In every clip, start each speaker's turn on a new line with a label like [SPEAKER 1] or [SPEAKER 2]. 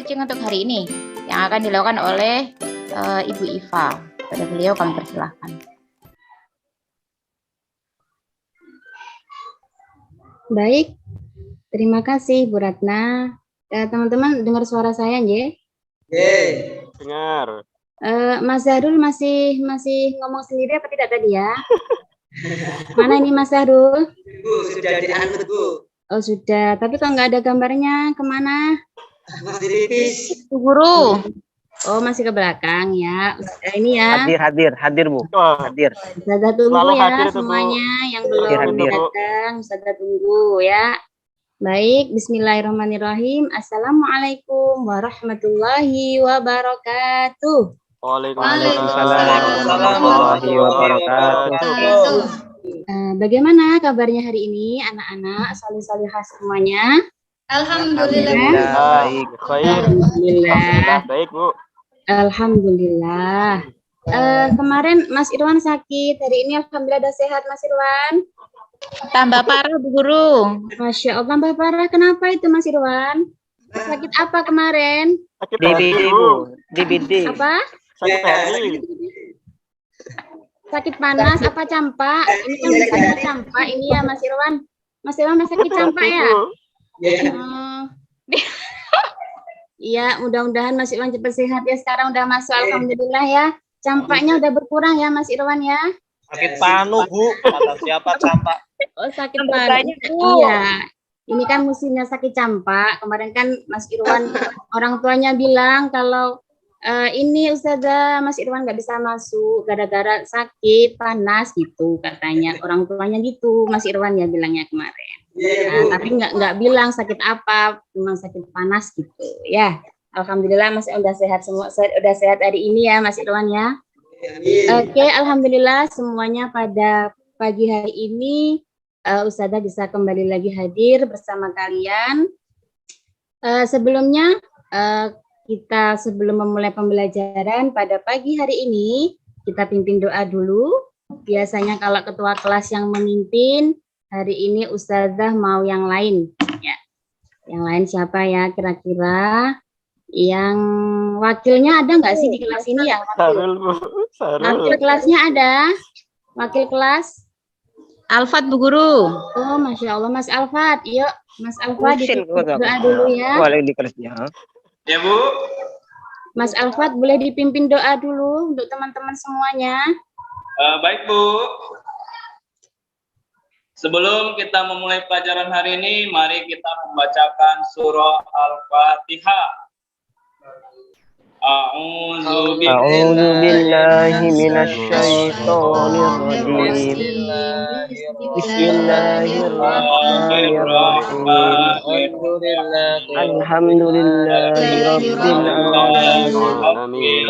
[SPEAKER 1] teaching untuk hari ini yang akan dilakukan oleh Ibu Iva. Pada beliau kami persilahkan.
[SPEAKER 2] Baik, terima kasih Bu Ratna. Teman-teman dengar suara saya, nggih?
[SPEAKER 3] Dengar.
[SPEAKER 2] Mas Zahrul masih ngomong sendiri apa tidak tadi ya? Mana ini Mas Zahrul?
[SPEAKER 4] Bu, sudah dianut, Bu.
[SPEAKER 2] Oh sudah, tapi kok nggak ada gambarnya, kemana?
[SPEAKER 4] Masih tipis.
[SPEAKER 1] Bu Guru.
[SPEAKER 2] Oh masih ke belakang ya. Ini ya.
[SPEAKER 5] Hadir Bu. Hadir.
[SPEAKER 2] Ustazah tunggu
[SPEAKER 3] Selalu
[SPEAKER 2] ya
[SPEAKER 3] hadir itu, Bu.
[SPEAKER 2] semuanya yang belum
[SPEAKER 5] Hadir.
[SPEAKER 2] datang. Ustazah tunggu ya. Baik, bismillahirrahmanirrahim. Assalamualaikum warahmatullahi wabarakatuh.
[SPEAKER 3] Waalaikumsalam
[SPEAKER 5] warahmatullahi wabarakatuh.
[SPEAKER 2] Bagaimana kabarnya hari ini anak-anak salih-salihah semuanya?
[SPEAKER 6] Alhamdulillah.
[SPEAKER 5] Baik.
[SPEAKER 3] Baik.
[SPEAKER 2] Alhamdulillah.
[SPEAKER 3] Baik, Bu.
[SPEAKER 2] Alhamdulillah. Kemarin Mas Irwan sakit, hari ini alhamdulillah udah sehat Mas Irwan.
[SPEAKER 1] Tambah parah Bu Guru.
[SPEAKER 2] Masya Allah, tambah parah. Kenapa itu Mas Irwan? Sakit apa kemarin?
[SPEAKER 3] Sakit
[SPEAKER 5] DBD
[SPEAKER 3] hati,
[SPEAKER 5] Bu. DBD.
[SPEAKER 2] Apa?
[SPEAKER 3] Sakit hati.
[SPEAKER 2] Sakit panas apa campak? Ini kan sakit campak ini ya Mas Irwan. Mas Irwan sakit campak ya? Iya, mudah-mudahan Mas Irwan cepat sehat ya. Sekarang udah masuk, alhamdulillah ya. Campaknya udah berkurang ya Mas Irwan ya.
[SPEAKER 7] Sakit panu Bu, kata siapa campak?
[SPEAKER 2] Oh sakit panu. Iya. Ini kan musimnya sakit campak. Kemarin kan Mas Irwan orang tuanya bilang kalau ini Ustazah Mas Irwan nggak bisa masuk gara-gara sakit panas gitu katanya. Orang tuanya gitu Mas Irwan ya bilangnya kemarin. Nah, tapi nggak bilang sakit apa, cuma sakit panas gitu ya. Alhamdulillah Mas udah sehat semua, udah sehat hari ini ya Mas Irwan ya. Oke, alhamdulillah semuanya pada pagi hari ini Ustazah bisa kembali lagi hadir bersama kalian. Sebelumnya kita sebelum memulai pembelajaran pada pagi hari ini kita pimpin doa dulu. Biasanya kalau ketua kelas yang memimpin, hari ini Ustazah mau yang lain ya. Yang lain siapa ya kira-kira? Yang wakilnya ada nggak sih di kelas ini ya?
[SPEAKER 3] Sarul, Bu. Sarul.
[SPEAKER 2] Wakil kelasnya ada? Wakil kelas?
[SPEAKER 1] Alfat Bu Guru.
[SPEAKER 2] Oh, Masya Allah Mas Alfat. Yuk, Mas Alfat doa dulu ya.
[SPEAKER 5] Boleh di kelasnya.
[SPEAKER 7] Ya Bu.
[SPEAKER 2] Mas Alfat boleh dipimpin doa dulu untuk teman-teman semuanya.
[SPEAKER 7] Baik Bu. Sebelum kita memulai pelajaran hari ini, mari kita membacakan surah Al-Fatihah. A'udzu
[SPEAKER 5] billahi minasyaitonir rajim. Bismillahirrahmanirrahim. Alhamdulillahirabbil alamin.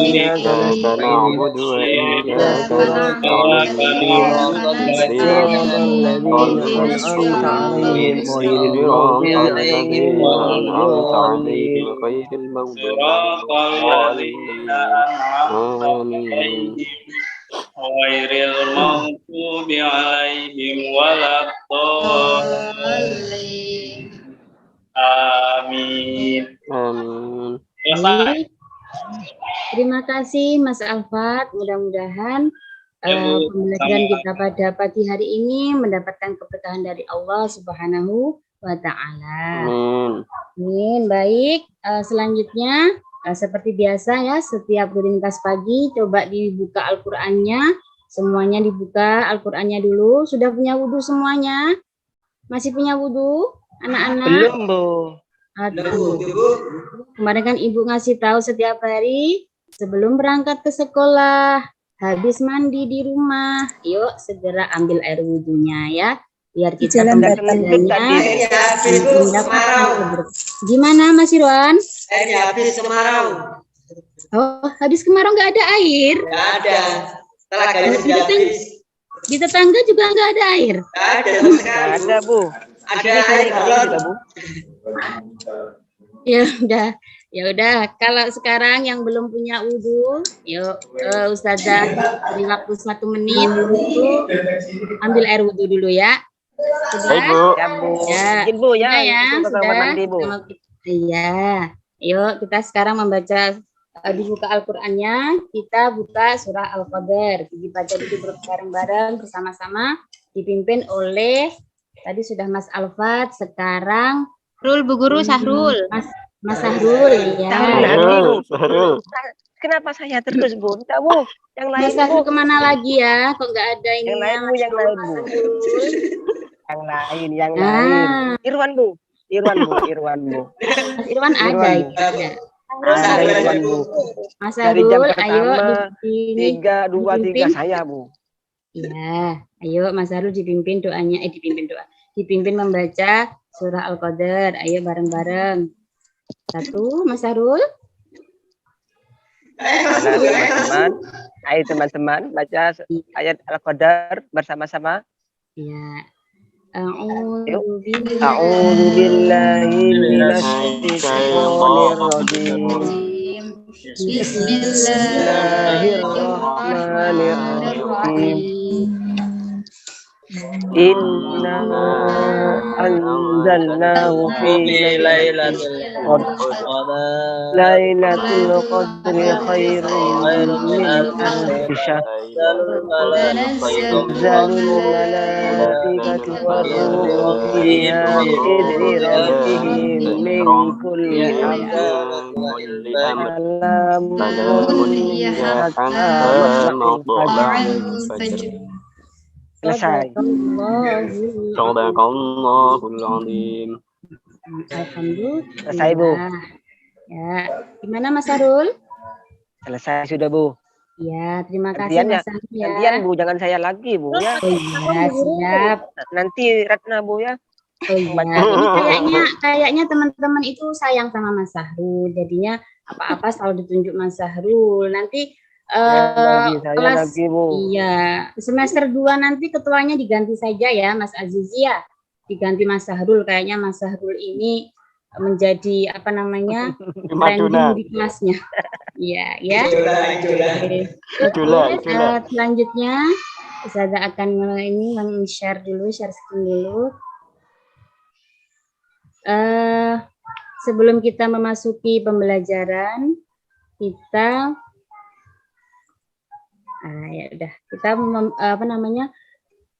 [SPEAKER 5] Iyyaka na'budu wa iyyaka nasta'in.
[SPEAKER 7] Ghairil maghdubi 'alaihim waladdallin. Amin.
[SPEAKER 3] Amin.
[SPEAKER 7] Selesai.
[SPEAKER 2] Terima kasih Mas Alfat. Mudah-mudahan pembelajaran kita pada pagi hari ini mendapatkan keberkahan dari Allah Subhanahu wa Ta'ala. Amin. Baik, selanjutnya seperti biasa ya, setiap rutinitas pagi coba dibuka Al-Qur'annya, semuanya dibuka Al-Qur'annya dulu. Sudah punya wudhu semuanya? Masih punya wudhu anak-anak?
[SPEAKER 5] Belum Bu.
[SPEAKER 2] Aduh. Kemarin kan Ibu ngasih tahu setiap hari sebelum berangkat ke sekolah, habis mandi di rumah, yuk segera ambil air wudhunya ya, biar kita pembelajarannya gimana Mas Irwan?
[SPEAKER 4] Airnya habis kemarau.
[SPEAKER 2] Oh, habis kemarau nggak ada air?
[SPEAKER 4] Nggak ada. Telaganya sudah habis.
[SPEAKER 2] Di tetangga juga nggak ada air?
[SPEAKER 4] Nggak ada.
[SPEAKER 5] Ada Bu.
[SPEAKER 4] Ada air galon.
[SPEAKER 2] Ya udah. Kalau sekarang yang belum punya wudhu, yuk Ustazah beri waktu 1 menit untuk ambil air wudhu dulu ya.
[SPEAKER 3] Baik, Bu.
[SPEAKER 5] Ya, Bu.
[SPEAKER 2] Ya.
[SPEAKER 5] Izin, Bu, ya.
[SPEAKER 2] Sudah ya,
[SPEAKER 5] Itu ke kamar
[SPEAKER 2] sudah.
[SPEAKER 5] mandi, Bu.
[SPEAKER 2] Iya. Yuk kita sekarang membaca dibuka Al-Qur'annya. Kita buka surah Al-Qadar. Dibaca dulu bareng-bareng bersama-sama dipimpin oleh tadi sudah Mas Alfat, sekarang
[SPEAKER 1] Sahrul, Bu Guru, Sahrul.
[SPEAKER 2] Mas Sahrul ya.
[SPEAKER 3] Sahrul.
[SPEAKER 5] Kenapa saya terus, Bu? Minta, Bu. Yang lain,
[SPEAKER 2] Mas Sahrul
[SPEAKER 5] Bu.
[SPEAKER 2] kemana lagi ya? Kok nggak ada ini?
[SPEAKER 5] Yang lain, Bu. Yang lain, Bu. Yang lain.
[SPEAKER 2] Ah,
[SPEAKER 5] Irwan, Bu. Irwan, Bu.
[SPEAKER 2] Mas Irwan ada.
[SPEAKER 5] Irwan.
[SPEAKER 2] Ada.
[SPEAKER 5] Ada Irwan, Bu.
[SPEAKER 2] Mas
[SPEAKER 5] Dari jam
[SPEAKER 2] Sahrul, ayo
[SPEAKER 5] pertama,
[SPEAKER 2] ini
[SPEAKER 5] 3, 2, 3 saya, Bu.
[SPEAKER 2] ya, ayo Mas Sahrul dipimpin doanya, dipimpin membaca surah Al-Qadar. Ayo bareng-bareng. 1, Mas Sahrul.
[SPEAKER 5] Teman-teman. Ayo teman-teman, baca ayat Al-Qadar bersama-sama.
[SPEAKER 2] Ya.
[SPEAKER 5] A'udzu billahi minasy syaithanir rajim. Bismillahirrahmanirrahim. Inna anzalnahu fi lailatul qadri khairun min alfi syahr. Tanzalul malaikatu war-ruhu fiha bi'izni rabbihim min kulli amrin. Salamun Selesai.
[SPEAKER 3] Sadaqallahul azim.
[SPEAKER 2] Alhamdulillah.
[SPEAKER 5] Selesai, Bu.
[SPEAKER 2] Ya, gimana Mas Sahrul?
[SPEAKER 5] Selesai sudah, Bu.
[SPEAKER 2] Ya, terima kasih
[SPEAKER 5] Gantian ya.
[SPEAKER 2] Mas Sahrul ya.
[SPEAKER 5] Gantian, Bu, jangan saya lagi, Bu, ya.
[SPEAKER 2] Oh iya, siap.
[SPEAKER 5] Nanti Ratna, Bu, ya.
[SPEAKER 2] Oh iya, ini kayaknya teman-teman itu sayang sama Mas Sahrul. Jadinya apa-apa selalu ditunjuk Mas Sahrul. Nanti kelas
[SPEAKER 5] Bu.
[SPEAKER 2] Iya, semester 2 nanti ketuanya diganti saja ya Mas Azizi ya. Diganti Mas Sahrul, kayaknya Mas Sahrul ini menjadi apa namanya? trending di kelasnya. Iya, ya.
[SPEAKER 3] Idola.
[SPEAKER 2] Selanjutnya saya akan share screen dulu. Sebelum kita memasuki pembelajaran, kita kita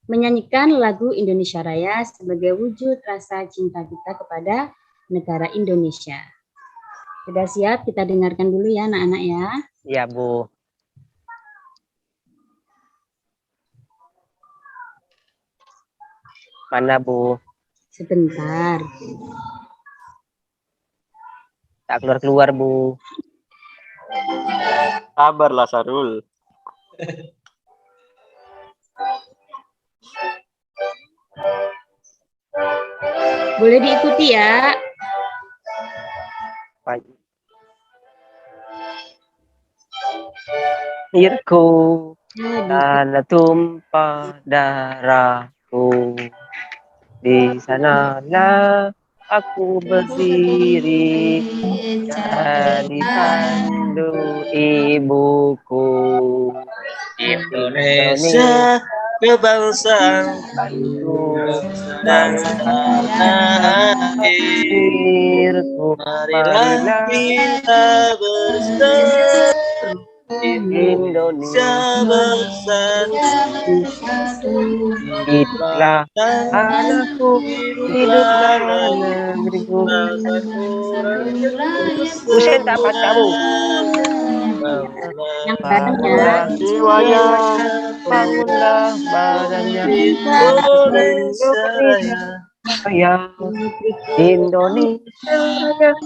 [SPEAKER 2] menyanyikan lagu Indonesia Raya sebagai wujud rasa cinta kita kepada negara Indonesia. Sudah siap? Kita dengarkan dulu ya anak-anak ya.
[SPEAKER 5] Iya, Bu. Mana, Bu?
[SPEAKER 2] Sebentar.
[SPEAKER 5] Tak keluar, Bu.
[SPEAKER 3] Sabarlah, Sahrul.
[SPEAKER 2] Boleh diikuti ya.
[SPEAKER 5] Airku tanah tumpah darahku, di sanalah aku berdiri jadi pandu ibuku.
[SPEAKER 8] Indonesia kebangsaan dan tanah airku, marilah kita bersatu, Indonesia bersatu.
[SPEAKER 5] Hiduplah anakku, hiduplah negeriku. Usen tak apa kamu?
[SPEAKER 2] Yang badannya.
[SPEAKER 3] Jiwanya.
[SPEAKER 5] Bangunlah badannya. Sayang Indonesia Raya.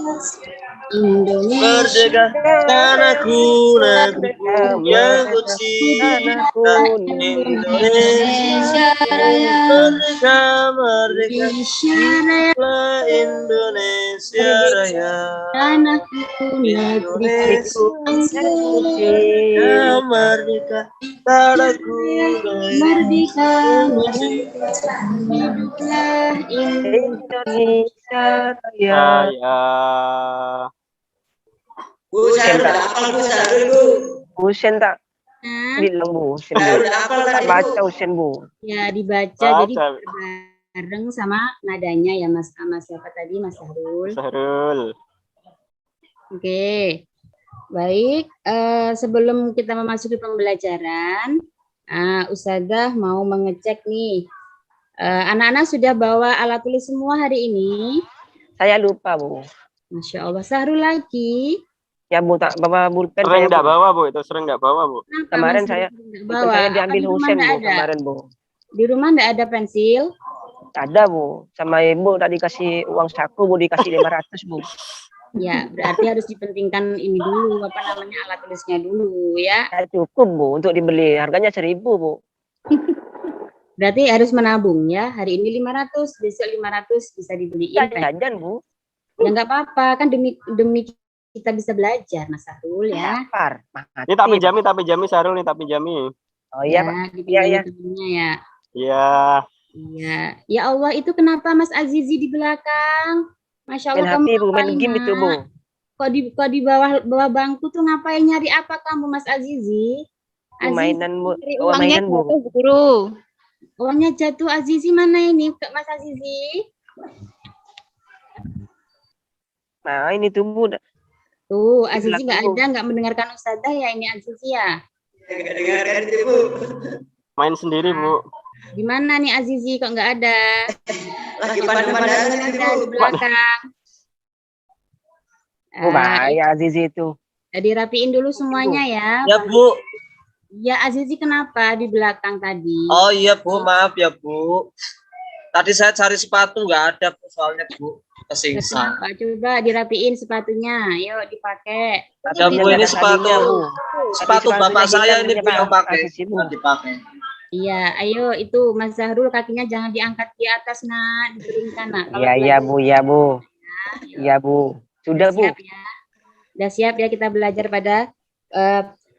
[SPEAKER 8] Merdeka tanahku, negeriku yang ku cinta. Indonesia Raya. Merdeka, merdeka, Indonesia Raya.
[SPEAKER 2] Tanahku, negeriku,
[SPEAKER 8] Ya merdeka, tanahku,
[SPEAKER 2] merdeka, hiduplah
[SPEAKER 5] Indonesia Raya.
[SPEAKER 3] Saya.
[SPEAKER 4] Bu, saya udah hafal Bu, saya dulu.
[SPEAKER 5] Usen tak
[SPEAKER 2] Nah,
[SPEAKER 5] bilang, Bu. Usen,
[SPEAKER 4] Saya
[SPEAKER 5] Bu.
[SPEAKER 4] udah hafal
[SPEAKER 5] Tak
[SPEAKER 4] tadi Bu.
[SPEAKER 5] baca Usen, Bu.
[SPEAKER 2] ya dibaca
[SPEAKER 3] Baca.
[SPEAKER 2] jadi bareng sama nadanya ya Mas. Sama siapa tadi, Mas Sahrul?
[SPEAKER 3] Sahrul.
[SPEAKER 2] Oke. Baik, sebelum kita memasuki pembelajaran, Ustazah mau mengecek nih. Anak-anak sudah bawa alat tulis semua hari ini?
[SPEAKER 5] Saya lupa, Bu.
[SPEAKER 2] Masya Allah, Sahrul lagi.
[SPEAKER 5] Ya, Bu, tak bawa pulpen
[SPEAKER 3] Sering
[SPEAKER 5] saya,
[SPEAKER 3] nggak
[SPEAKER 5] Bu.
[SPEAKER 3] bawa, Bu. Itu sering nggak bawa, Bu.
[SPEAKER 2] Kenapa
[SPEAKER 5] Kemarin
[SPEAKER 2] Mas
[SPEAKER 5] saya
[SPEAKER 2] Sahrul nggak
[SPEAKER 5] pulpen
[SPEAKER 2] bawa?
[SPEAKER 5] saya
[SPEAKER 2] Apa
[SPEAKER 5] diambil
[SPEAKER 2] di rumah
[SPEAKER 5] Husen,
[SPEAKER 2] nggak
[SPEAKER 5] Bu,
[SPEAKER 2] ada?
[SPEAKER 5] kemarin, Bu.
[SPEAKER 2] Di rumah nggak ada pensil?
[SPEAKER 5] Ada, Bu. Sama Ibu tadi kasih uang saku, Bu, dikasih 500, Bu.
[SPEAKER 2] Ya, berarti harus dipentingkan ini dulu, apa namanya, alat tulisnya dulu ya.
[SPEAKER 5] Ya, cukup, Bu, untuk dibeli. Harganya 1.000, Bu.
[SPEAKER 2] Berarti harus menabung ya. Hari ini 500, besok 500 bisa dibeliin.
[SPEAKER 5] Ya, jajan, Bu.
[SPEAKER 2] Ya nggak apa-apa, kan demi kita bisa belajar, Mas Sahrul ya.
[SPEAKER 5] Lapar. Mati.
[SPEAKER 3] Ini tak pinjami Sahrul nih, tak pinjami.
[SPEAKER 5] Oh iya, Pak.
[SPEAKER 2] Dipinjami
[SPEAKER 5] Iya.
[SPEAKER 2] temennya ya.
[SPEAKER 3] Iya.
[SPEAKER 2] Iya. Ya Allah, itu kenapa Mas Azizi di belakang? Masya
[SPEAKER 5] Main
[SPEAKER 2] Allah,
[SPEAKER 5] HP, Bu.
[SPEAKER 2] ngapain,
[SPEAKER 5] Main game itu, Bu.
[SPEAKER 2] Nak? Kok di bawah bangku tuh ngapain, nyari apa kamu Mas Azizi?
[SPEAKER 5] Bu, mainan, Bu.
[SPEAKER 2] cari
[SPEAKER 5] Oh,
[SPEAKER 2] uangnya
[SPEAKER 5] mainan, Bu.
[SPEAKER 2] jatuh, Guru. Uangnya jatuh, Azizi mana ini, Mas Azizi?
[SPEAKER 5] Nah, ini tuh, Bu.
[SPEAKER 2] Tuh, Azizi
[SPEAKER 5] belakang,
[SPEAKER 2] nggak
[SPEAKER 5] Bu.
[SPEAKER 2] ada, nggak mendengarkan Ustazah ya ini Azizi ya?
[SPEAKER 4] Nggak dengarkan itu, Bu.
[SPEAKER 3] Main sendiri, Bu.
[SPEAKER 2] Di mana nih Azizi kok nggak ada?
[SPEAKER 4] Lagi pandang-pandangan itu,
[SPEAKER 2] Ada
[SPEAKER 4] Bu.
[SPEAKER 2] di belakang.
[SPEAKER 5] Oh, bahaya Azizi itu.
[SPEAKER 2] Dirapiin dulu semuanya ya.
[SPEAKER 8] Ya, Bu.
[SPEAKER 2] Ya Azizi kenapa di belakang tadi?
[SPEAKER 8] Oh iya, Bu. Maaf ya, Bu. Tadi saya cari sepatu nggak ada, Bu. Soalnya, Bu. Kesingsa.
[SPEAKER 2] Kenapa? Coba dirapiin sepatunya. Yuk dipakai.
[SPEAKER 8] Ada, Bu. Ini sepatu. Sepatu bapak saya ini, Bu, yang pakai.
[SPEAKER 5] Azizi, Bu.
[SPEAKER 8] Yang dipakai.
[SPEAKER 2] Iya, ayo itu Mas Zahrul kakinya jangan diangkat di atas, Nak, diturunkan, Nak. Kalau
[SPEAKER 5] Iya,
[SPEAKER 2] belajar
[SPEAKER 5] Bu. Iya, Bu.
[SPEAKER 2] ya,
[SPEAKER 5] Iya, Bu. Sudah, Bu.
[SPEAKER 2] siap ya. Udah siap ya kita belajar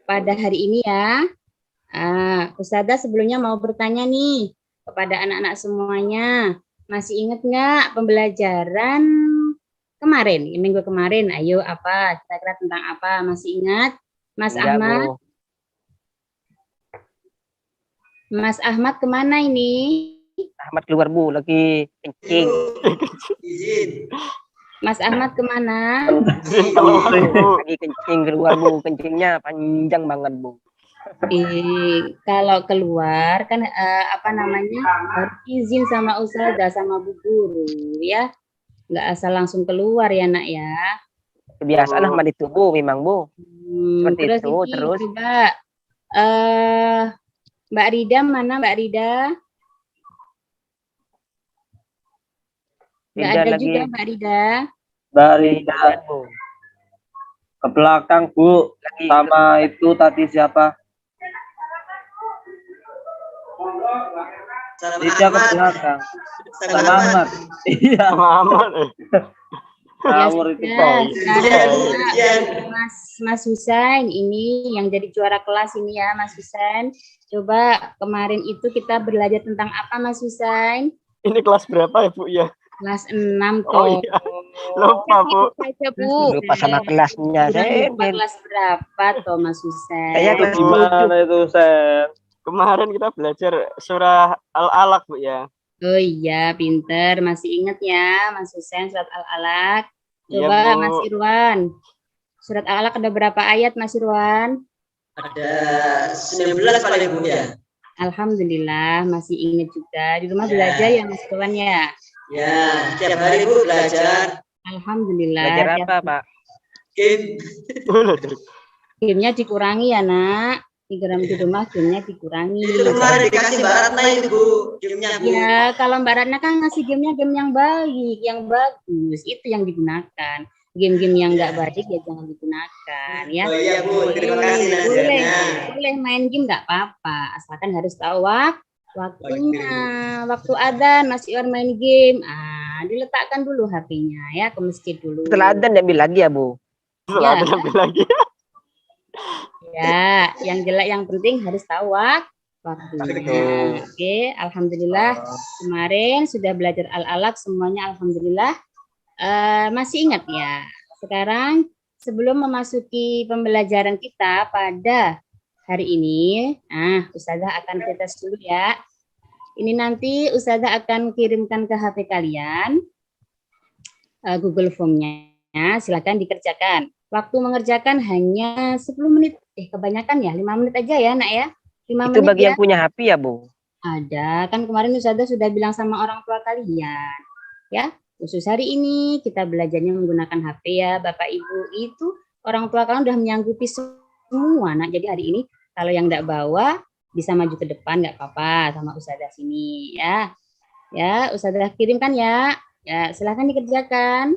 [SPEAKER 2] pada hari ini ya. Ustazah sebelumnya mau bertanya nih kepada anak-anak semuanya. Masih ingat nggak pembelajaran kemarin, minggu kemarin? Ayo apa? Kira-kira tentang apa? Masih ingat? Mas
[SPEAKER 5] Enggak,
[SPEAKER 2] Ahmad?
[SPEAKER 5] Bu.
[SPEAKER 2] Mas Ahmad kemana ini?
[SPEAKER 5] Ahmad keluar, Bu. Lagi kencing.
[SPEAKER 4] Izin.
[SPEAKER 2] Mas Ahmad kemana?
[SPEAKER 3] Keluar, Bu.
[SPEAKER 5] Lagi kencing keluar, Bu. Kencingnya panjang banget, Bu.
[SPEAKER 2] Kalau keluar kan apa namanya, harus izin sama ustazah sama bu guru ya, nggak asal langsung keluar ya Nak ya.
[SPEAKER 5] Kebiasaan Ahmad itu, Bu. Memang, Bu. Seperti
[SPEAKER 2] Terus
[SPEAKER 5] itu,
[SPEAKER 2] ini
[SPEAKER 5] terus.
[SPEAKER 2] coba Mbak Rida mana, Mbak Rida? Nggak
[SPEAKER 5] Rida
[SPEAKER 2] ada
[SPEAKER 5] lagi.
[SPEAKER 2] juga Mbak Rida.
[SPEAKER 8] Dari
[SPEAKER 5] Bu.
[SPEAKER 8] ke belakang, Bu. Sama itu tadi siapa?
[SPEAKER 4] Sama
[SPEAKER 8] Tidak ke
[SPEAKER 4] Ahmad.
[SPEAKER 8] belakang.
[SPEAKER 4] Sama
[SPEAKER 8] Sama
[SPEAKER 4] Ahmad.
[SPEAKER 8] Ahmad. Iya.
[SPEAKER 3] Sama Ahmad.
[SPEAKER 8] Ngawur itu,
[SPEAKER 2] Ya,
[SPEAKER 8] Pak.
[SPEAKER 2] sekarang
[SPEAKER 4] Ujian.
[SPEAKER 2] Mas Husain ini yang jadi juara kelas ini ya Mas Husain. Coba kemarin itu kita belajar tentang apa Mas Husain?
[SPEAKER 3] Ini kelas berapa ya, Bu? Ya.
[SPEAKER 2] Kelas 6
[SPEAKER 3] Oh
[SPEAKER 2] toh.
[SPEAKER 3] iya. Lupa, Bu.
[SPEAKER 2] Saja, Bu.
[SPEAKER 5] Lupa sama kelasnya.
[SPEAKER 2] Udah
[SPEAKER 5] Saya,
[SPEAKER 2] lupa kelas berapa toh Mas Husain?
[SPEAKER 5] Saya
[SPEAKER 8] Itu
[SPEAKER 5] kelas
[SPEAKER 8] gimana itu, Sen?
[SPEAKER 3] Kemarin kita belajar surah Al-Alaq, Bu ya.
[SPEAKER 2] Oh iya, pinter. Masih ingat ya Mas Husain surat Al-Alaq.
[SPEAKER 3] Iya,
[SPEAKER 2] Coba
[SPEAKER 3] Bu.
[SPEAKER 2] Mas Irwan. Surat Al-Alaq ada berapa ayat Mas Irwan?
[SPEAKER 4] Ada 19 paling, Bu ya.
[SPEAKER 2] Alhamdulillah masih ingat juga. Di rumah belajar ya Mas Irwan ya.
[SPEAKER 4] Ya, tiap hari, Bu, belajar
[SPEAKER 2] Alhamdulillah.
[SPEAKER 5] belajar
[SPEAKER 2] Tiap
[SPEAKER 5] apa, Pak?
[SPEAKER 4] game.
[SPEAKER 2] gamenya dikurangi ya Nak. Di rumah gamenya dikurangi.
[SPEAKER 4] Itu kemarin dikasih Mbak Ratna itu, Bu. Gamenya, Bu.
[SPEAKER 2] Ya, kalau Mbak Ratna kan ngasih gamenya game yang baik, yang bagus, itu yang digunakan. Game-game yang nggak baik ya jangan digunakan ya.
[SPEAKER 4] Oh iya, Bu. Terima kasih nasihatnya.
[SPEAKER 2] Boleh main game nggak apa-apa, asalkan harus tahu waktunya. Waktu adzan masih orang main game, diletakkan dulu HP-nya ya ke masjid dulu.
[SPEAKER 5] Setelah adzan diambil lagi ya, Bu.
[SPEAKER 3] Setelah ada lebih lagi.
[SPEAKER 2] Ya, yang jelek yang penting harus tahu waktunya. Oke, alhamdulillah kemarin sudah belajar Al-Alaq semuanya alhamdulillah. Masih ingat ya. Sekarang sebelum memasuki pembelajaran kita pada hari ini, Ustazah akan tes dulu ya. Ini nanti Ustazah akan kirimkan ke HP kalian Google Form-nya. Silakan dikerjakan. Waktu mengerjakan hanya 10 menit. Kebanyakan ya, 5 menit aja ya, Nak ya. 5
[SPEAKER 5] Itu
[SPEAKER 2] menit
[SPEAKER 5] bagi
[SPEAKER 2] ya.
[SPEAKER 5] yang punya HP ya, Bu?
[SPEAKER 2] Ada, kan kemarin Ustazah sudah bilang sama orang tua kalian. Ya, khusus hari ini kita belajarnya menggunakan HP ya, Bapak Ibu. Itu orang tua kalian udah menyanggupi semua, Nak. Jadi hari ini kalau yang enggak bawa bisa maju ke depan, enggak apa-apa sama Ustazah sini ya. Ya, Ustazah kirimkan ya. Ya, silahkan dikerjakan.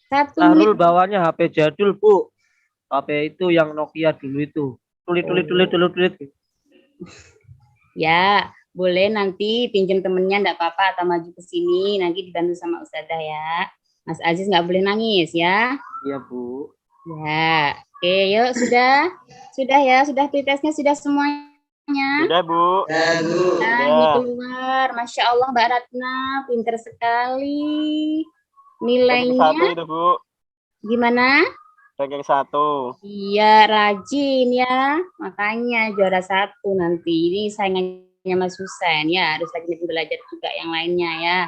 [SPEAKER 2] 1
[SPEAKER 8] Sahrul
[SPEAKER 2] menit.
[SPEAKER 8] bawanya HP jadul, Bu. HP itu yang Nokia dulu itu. Tulit.
[SPEAKER 2] Ya, boleh nanti pinjam temennya enggak apa-apa atau maju ke sini nanti dibantu sama Ustazah ya. Mas Aziz nggak boleh nangis ya.
[SPEAKER 8] Iya, Bu.
[SPEAKER 2] Ya, oke, yuk sudah ya, sudah pretestnya sudah semuanya.
[SPEAKER 3] Sudah, Bu.
[SPEAKER 4] Ya, Bu.
[SPEAKER 2] Nah, ini keluar, Masya Allah Mbak Ratna, pinter sekali.
[SPEAKER 3] Ranking 1
[SPEAKER 2] Nilainya
[SPEAKER 3] itu, Bu.
[SPEAKER 2] gimana?
[SPEAKER 3] Ranking 1.
[SPEAKER 2] Iya, rajin ya, makanya juara 1 nanti. Ini saingannya Mas Husain ya, harus rajin belajar juga yang lainnya ya.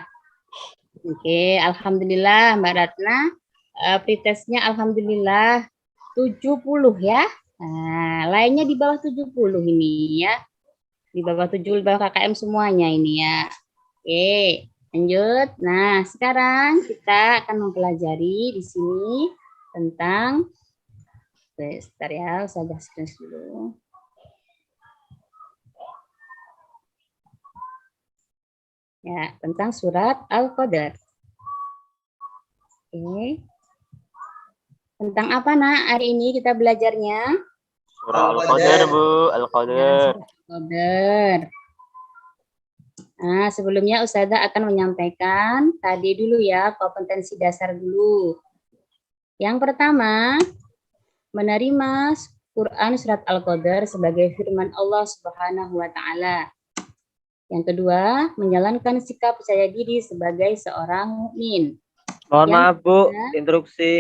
[SPEAKER 2] Oke, alhamdulillah Mbak Ratna. Pretestnya alhamdulillah 70 ya. Nah, lainnya di bawah 70 ini ya. Di bawah 70, di bawah KKM semuanya ini ya. Oke, lanjut. Nah, sekarang kita akan mempelajari di sini tentang sebentar ya, saya screen dulu. Ya, tentang surat Al-Qadar. Oke. Tentang apa, Nak? Hari ini kita belajarnya
[SPEAKER 3] Surah Al-Qadar, Bu. Al-Qadar.
[SPEAKER 2] Qadar. Nah, sebelumnya Ustazah akan menyampaikan tadi dulu ya, kompetensi dasar dulu. Yang pertama, menerima Quran surat Al-Qadar sebagai firman Allah Subhanahu wa taala. Yang kedua, menjalankan sikap percaya diri sebagai seorang mukmin.
[SPEAKER 8] Mohon
[SPEAKER 2] Yang
[SPEAKER 8] maaf, Bu.
[SPEAKER 2] ketiga,
[SPEAKER 8] Instruksi.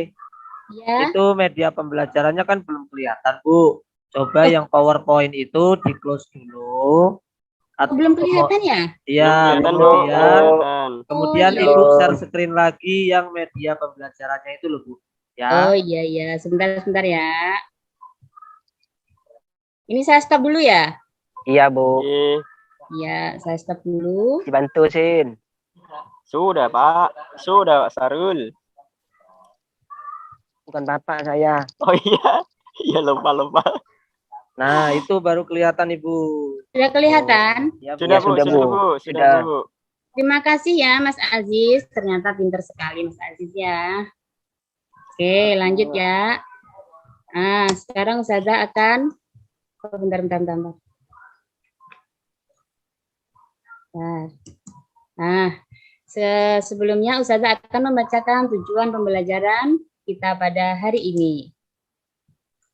[SPEAKER 2] Ya,
[SPEAKER 8] Itu media pembelajarannya kan belum kelihatan, Bu. Coba yang PowerPoint itu di-close dulu.
[SPEAKER 2] belum kelihatan ya?
[SPEAKER 8] Iya,
[SPEAKER 3] Kelihatan, Bu.
[SPEAKER 8] kemudian
[SPEAKER 2] iya.
[SPEAKER 8] Ibu share screen lagi yang media pembelajarannya itu loh, Bu.
[SPEAKER 2] Oh
[SPEAKER 8] Ya.
[SPEAKER 2] iya, sebentar ya. Ini saya stop dulu ya?
[SPEAKER 5] Iya, Bu.
[SPEAKER 2] Iya, saya stop dulu.
[SPEAKER 5] Dibantu, Sin.
[SPEAKER 3] Sudah, Pak. Sudah, Pak Sarul.
[SPEAKER 5] Bukan bapak saya.
[SPEAKER 3] Oh iya. Iya, lupa.
[SPEAKER 8] Nah, itu baru kelihatan, Ibu.
[SPEAKER 2] Sudah kelihatan?
[SPEAKER 8] Ya, Bu.
[SPEAKER 3] Sudah,
[SPEAKER 5] Ya,
[SPEAKER 3] Bu.
[SPEAKER 5] sudah, Bu.
[SPEAKER 3] Sudah,
[SPEAKER 5] Sudah.
[SPEAKER 3] Bu.
[SPEAKER 2] Terima kasih ya Mas Aziz. Ternyata pinter sekali Mas Aziz ya. Oke, lanjut ya. Nah, sekarang Ustazah akan bentar. Nah, sebelumnya Ustazah akan membacakan tujuan pembelajaran kita pada hari ini.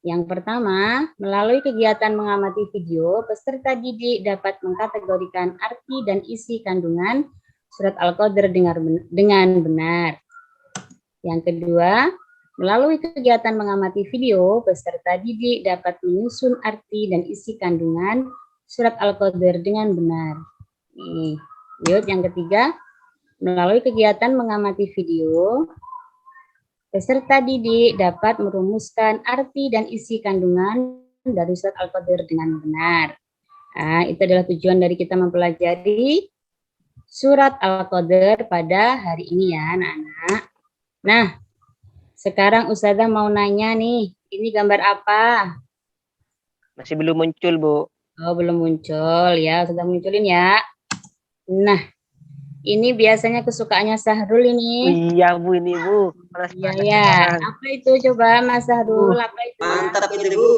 [SPEAKER 2] Yang pertama, melalui kegiatan mengamati video, peserta didik dapat mengkategorikan arti dan isi kandungan surat Al-Qadar dengan benar. Yang kedua, melalui kegiatan mengamati video, peserta didik dapat menyusun arti dan isi kandungan surat Al-Qadar dengan benar. Yang ketiga, melalui kegiatan mengamati video, peserta didik dapat merumuskan arti dan isi kandungan dari surat Al-Qadar dengan benar. Nah, itu adalah tujuan dari kita mempelajari surat Al-Qadar pada hari ini ya, anak-anak. Nah, sekarang Ustazah mau nanya nih, ini gambar apa?
[SPEAKER 5] Masih belum muncul, Bu.
[SPEAKER 2] Oh, belum muncul ya, sudah munculin ya. Nah, ini biasanya kesukaannya Sahrul ini.
[SPEAKER 5] Iya, Bu, ini, Bu.
[SPEAKER 2] Iya, ya. Apa itu coba Mas Sahrul? Apa itu?
[SPEAKER 4] Mantap itu, Bu.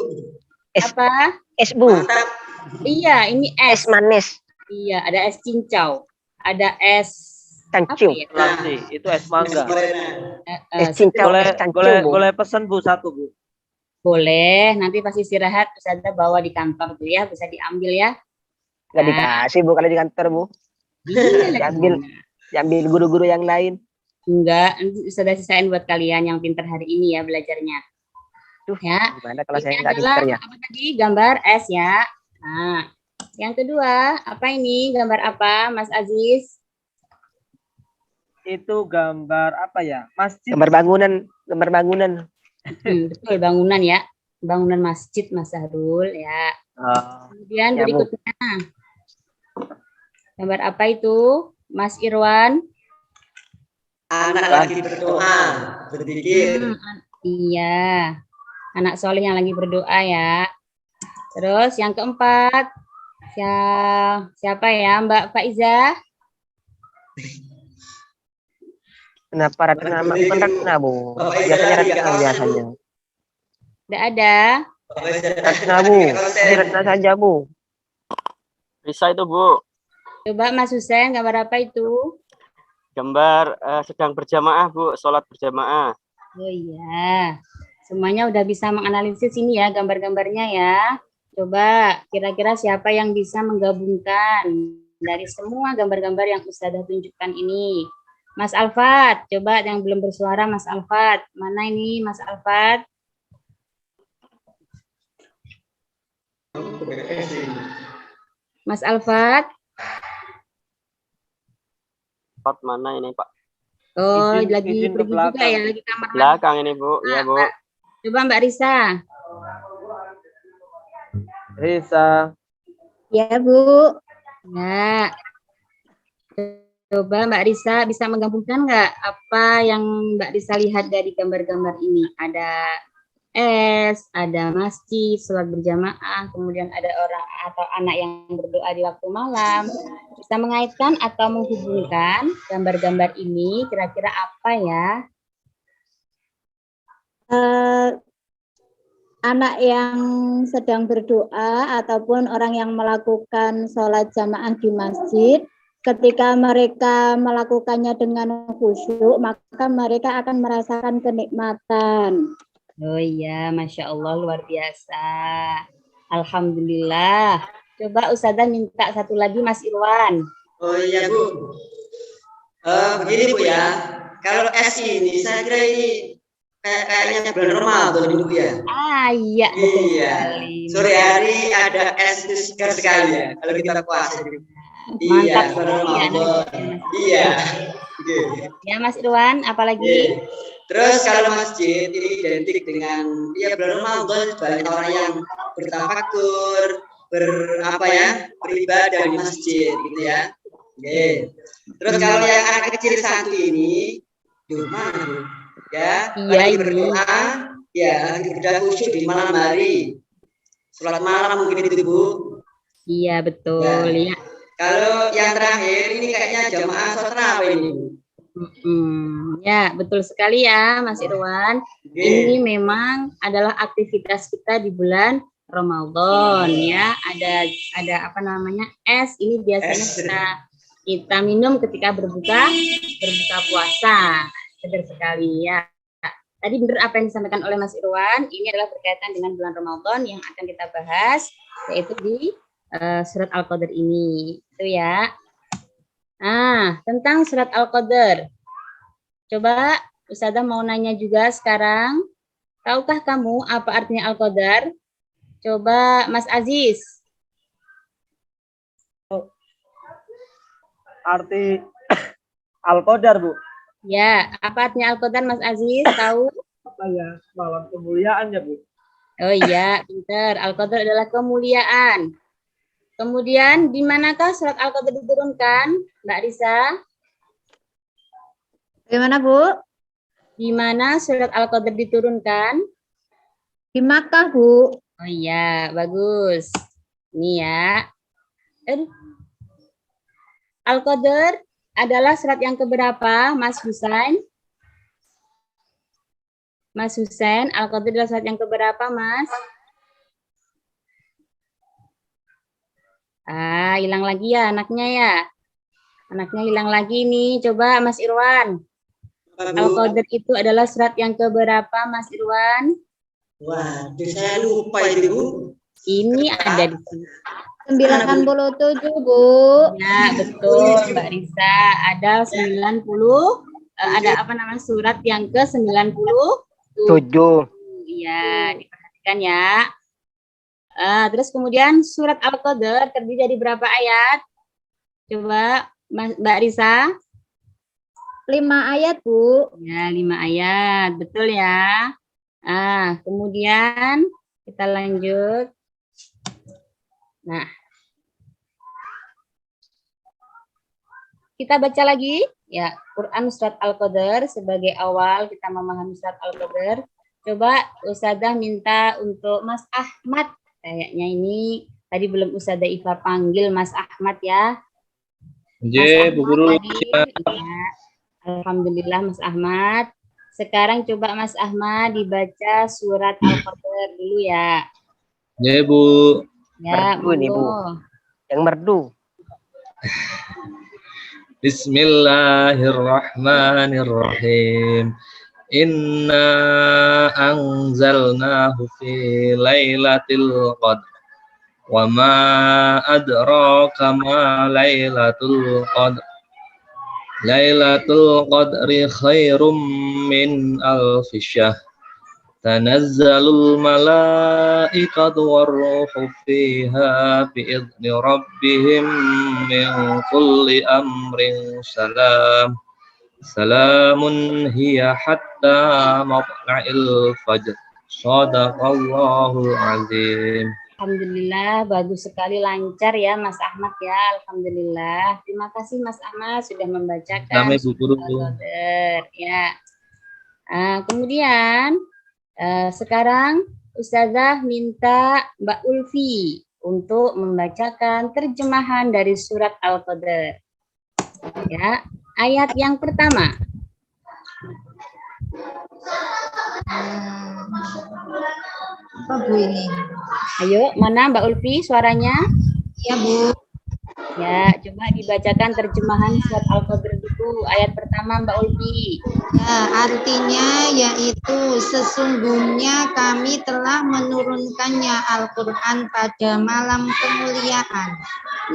[SPEAKER 2] Apa?
[SPEAKER 5] Es, Bu.
[SPEAKER 4] Mantap.
[SPEAKER 2] Iya, ini
[SPEAKER 5] Es
[SPEAKER 2] es.
[SPEAKER 5] manis.
[SPEAKER 2] Iya, ada es cincau. Ada es
[SPEAKER 5] Cancung.
[SPEAKER 2] apa ya?
[SPEAKER 8] Nanti, itu es mangga.
[SPEAKER 5] Es cincau, es cancung, Bu.
[SPEAKER 8] Boleh pesan, Bu, satu, Bu.
[SPEAKER 2] Boleh, nanti pas istirahat Ustazah bawa di kantor tuh ya, bisa diambil ya.
[SPEAKER 5] Nggak dikasih, Bu, kalau di kantor, Bu.
[SPEAKER 2] Iya,
[SPEAKER 5] Diambil guru-guru yang lain.
[SPEAKER 2] enggak, nanti Ustazah sisain buat kalian yang pintar hari ini ya belajarnya.
[SPEAKER 5] Tuh,
[SPEAKER 2] Ya.
[SPEAKER 5] gimana kalau saya
[SPEAKER 2] Ini
[SPEAKER 5] nggak
[SPEAKER 2] adalah
[SPEAKER 5] pinter ya?
[SPEAKER 2] apa tadi? Gambar es ya. Nah, Yang kedua, apa ini? Gambar apa, Mas Aziz?
[SPEAKER 5] Itu gambar apa ya? Masjid. Gambar bangunan.
[SPEAKER 2] Betul, bangunan ya. Bangunan masjid, Mas Zahrul ya. Kemudian
[SPEAKER 5] ya, Bu.
[SPEAKER 2] berikutnya. Gambar apa itu, Mas Irwan?
[SPEAKER 4] Anak lagi berdoa, berzikir.
[SPEAKER 2] Iya. Anak soleh yang lagi berdoa ya. Terus yang keempat. Siapa ya, Mbak Faiza?
[SPEAKER 5] Kenapa Ratna? Bukan Ratna, Bu. Biasanya Ratna biasanya.
[SPEAKER 2] Tidak ada.
[SPEAKER 5] Ratna, Bu. Ini Ratna saja, Bu.
[SPEAKER 3] Bisa itu, Bu.
[SPEAKER 2] Coba Mas Husen, gambar apa itu?
[SPEAKER 3] Gambar sedang berjamaah, Bu. Sholat berjamaah.
[SPEAKER 2] Oh iya. Semuanya udah bisa menganalisis ini ya, gambar-gambarnya ya. Coba kira-kira siapa yang bisa menggabungkan dari semua gambar-gambar yang Ustazah tunjukkan ini. Mas Alfat, coba yang belum bersuara Mas Alfat. Mana ini Mas Alfat? Mas Alfat?
[SPEAKER 3] Spot mana ini, Pak?
[SPEAKER 2] Oh,
[SPEAKER 5] Izin
[SPEAKER 2] lagi
[SPEAKER 5] ke
[SPEAKER 2] pergi juga
[SPEAKER 5] belakang.
[SPEAKER 2] ya, lagi kamar mandi.
[SPEAKER 3] Belakang ini, Bu. Iya, Bu.
[SPEAKER 2] Coba Mbak Risa.
[SPEAKER 5] Risa.
[SPEAKER 9] Ya, Bu.
[SPEAKER 2] Ya. Coba Mbak Risa bisa menggabungkan nggak apa yang Mbak Risa lihat dari gambar-gambar ini? Ada ada masjid, sholat berjamaah, kemudian ada orang atau anak yang berdoa di waktu malam. Bisa mengaitkan atau menghubungkan gambar-gambar ini kira-kira apa ya?
[SPEAKER 9] Anak yang sedang berdoa ataupun orang yang melakukan sholat jamaah di masjid, ketika mereka melakukannya dengan khusyuk, maka mereka akan merasakan kenikmatan.
[SPEAKER 2] Oh iya, Masya Allah, luar biasa. Alhamdulillah. Coba Ustazah minta satu lagi Mas Irwan.
[SPEAKER 4] Oh iya, Bu. Begini, Bu ya. Kalau S ini, saya kira ini kayaknya bulan Ramadan ini, Bu ya.
[SPEAKER 2] Iya, betul
[SPEAKER 4] Iya.
[SPEAKER 2] sekali.
[SPEAKER 4] Sore hari ada es itu segar sekali ya. Kalau kita puasa.
[SPEAKER 2] Mantap
[SPEAKER 4] Iya, bulan
[SPEAKER 2] sekali ya.
[SPEAKER 4] Ramadan. Iya. Oke.
[SPEAKER 2] Ya Mas Irwan, apalagi?
[SPEAKER 4] Iya. Terus kalau masjid ini identik dengan bulan Ramadan, banyak orang yang bertafakur, beribadah di masjid gitu ya. Oke. Terus kalau yang anak kecil satu ini di mana, Bu? Ya,
[SPEAKER 2] Iya,
[SPEAKER 4] lagi
[SPEAKER 2] Ibu.
[SPEAKER 4] berdoa, ya lagi berdoa khusyuk di malam hari. Sholat malam mungkin itu, Bu.
[SPEAKER 2] Iya, betul. Ya.
[SPEAKER 4] Kalau yang terakhir ini kayaknya jamaah sholat tarawih ini, Bu.
[SPEAKER 2] Ya, betul sekali ya Mas Irwan. Ini memang adalah aktivitas kita di bulan Ramadan ya. Ada apa namanya? Es. Ini biasanya kita minum ketika berbuka puasa. Benar sekali ya. Tadi benar apa yang disampaikan oleh Mas Irwan. Ini adalah berkaitan dengan bulan Ramadan yang akan kita bahas, yaitu di surat Al-Qadr ini. Itu ya. Nah, tentang surat Al-Qadr. Coba Ustazah mau nanya juga sekarang. Tahukah kamu apa artinya Al-Qadar? Coba Mas Aziz.
[SPEAKER 5] Arti Al-Qadar, Bu.
[SPEAKER 2] Ya, apa artinya Al-Qadar Mas Aziz? Tahu?
[SPEAKER 5] Apa ya? Malam kemuliaan ya, Bu.
[SPEAKER 2] Oh iya, pintar. Al-Qadar adalah kemuliaan. Kemudian di manakah surat Al-Qadar diturunkan, Mbak Risa?
[SPEAKER 9] Bagaimana, Bu?
[SPEAKER 2] Di mana surat Al-Qadar diturunkan?
[SPEAKER 9] Di Makkah, Bu.
[SPEAKER 2] Oh iya, bagus. Ini ya. Al-Qadar adalah surat yang keberapa, Mas Husain? Mas Husain, Al-Qadar adalah surat yang keberapa, Mas? Hilang lagi ya anaknya ya. Anaknya hilang lagi nih. Coba Mas Irwan. Al-Qadr itu adalah surat yang keberapa, Mas Irwan?
[SPEAKER 4] Waduh, saya lupa itu, Bu.
[SPEAKER 2] Ini ada di sini.
[SPEAKER 9] 97, Bu.
[SPEAKER 2] Ya, betul, Mbak Risa. Ada 90, ada apa namanya surat yang ke-97.
[SPEAKER 5] 7.
[SPEAKER 2] Iya, diperhatikan ya. Terus kemudian surat Al-Qadr terdiri dari berapa ayat? Coba Mbak Risa.
[SPEAKER 9] 5 ayat, Bu.
[SPEAKER 2] Ya, 5 ayat. Betul ya. Kemudian kita lanjut. Nah, kita baca lagi ya Quran surat Al-Qadr sebagai awal kita memahami surat Al-Qadr. Coba Ustazah minta untuk Mas Ahmad. Kayaknya ini tadi belum Ustazah Iva panggil Mas Ahmad ya.
[SPEAKER 7] J, Bu Guru.
[SPEAKER 2] Ya. Alhamdulillah Mas Ahmad. Sekarang coba Mas Ahmad dibaca surat Al-Qadr dulu ya.
[SPEAKER 7] J, Bu.
[SPEAKER 2] Ya,
[SPEAKER 5] Merdu ini, Bu.
[SPEAKER 2] monggo.
[SPEAKER 5] Yang merdu.
[SPEAKER 7] Bismillahirrahmanirrahim. Inna anzalnahu fi lailatul qadr. Wa ma adraka ma lailatul qadr. Lailatul qadri khairum min alfi syahr. Tanazzalul malaikatu warruhu fiha bi'izni rabbihim min kulli amrin salam. Salamun hiya hatta matla'il fajr. Shadaqallahul azim.
[SPEAKER 2] Alhamdulillah, bagus sekali, lancar ya Mas Ahmad ya. Alhamdulillah. Terima kasih Mas Ahmad sudah membacakan
[SPEAKER 7] Kami Bu Guru.
[SPEAKER 2] Al-Qadr ya. Kemudian sekarang Ustazah minta Mbak Ulfi untuk membacakan terjemahan dari surat Al-Qadr. Ya, ayat yang pertama.
[SPEAKER 6] Apa Bu ini?
[SPEAKER 2] Ayo, mana Mbak Ulfi suaranya?
[SPEAKER 6] Ya Bu.
[SPEAKER 2] Ya, coba dibacakan terjemahan surat Al-Qadr dulu. Ayat pertama Mbak Ulfi.
[SPEAKER 6] Ya, artinya yaitu sesungguhnya kami telah menurunkannya Al-Quran pada malam kemuliaan.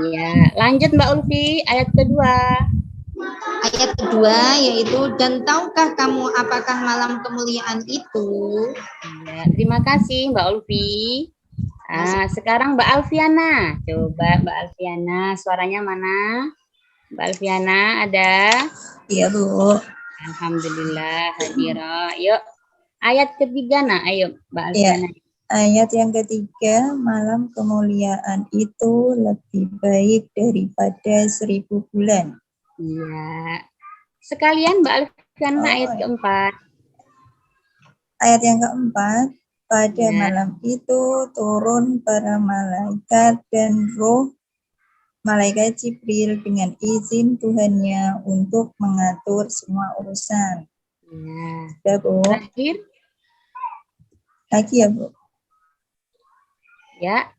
[SPEAKER 2] Ya, lanjut Mbak Ulfi. Ayat kedua.
[SPEAKER 6] Ayat kedua yaitu dan tahukah kamu apakah malam kemuliaan itu?
[SPEAKER 2] Ya, terima kasih Mbak Ulfi. Sekarang Mbak Alfiana. Coba Mbak Alfiana, suaranya mana? Mbak Alfiana ada?
[SPEAKER 6] Iya Bu.
[SPEAKER 2] Alhamdulillah hadirah. Yuk, ayat ketiga nah. Ayo Mbak Alfiana.
[SPEAKER 10] Ayat yang ketiga, malam kemuliaan itu lebih baik daripada 1000 bulan.
[SPEAKER 2] Iya. Sekalian Mbak Alfiana ayat keempat.
[SPEAKER 10] Ayat yang keempat, pada malam itu turun para malaikat dan roh malaikat Jibril dengan izin Tuhannya untuk mengatur semua urusan.
[SPEAKER 2] Ya.
[SPEAKER 10] Bu.
[SPEAKER 2] Terakhir.
[SPEAKER 10] Lagi ya Bu.
[SPEAKER 2] Ya.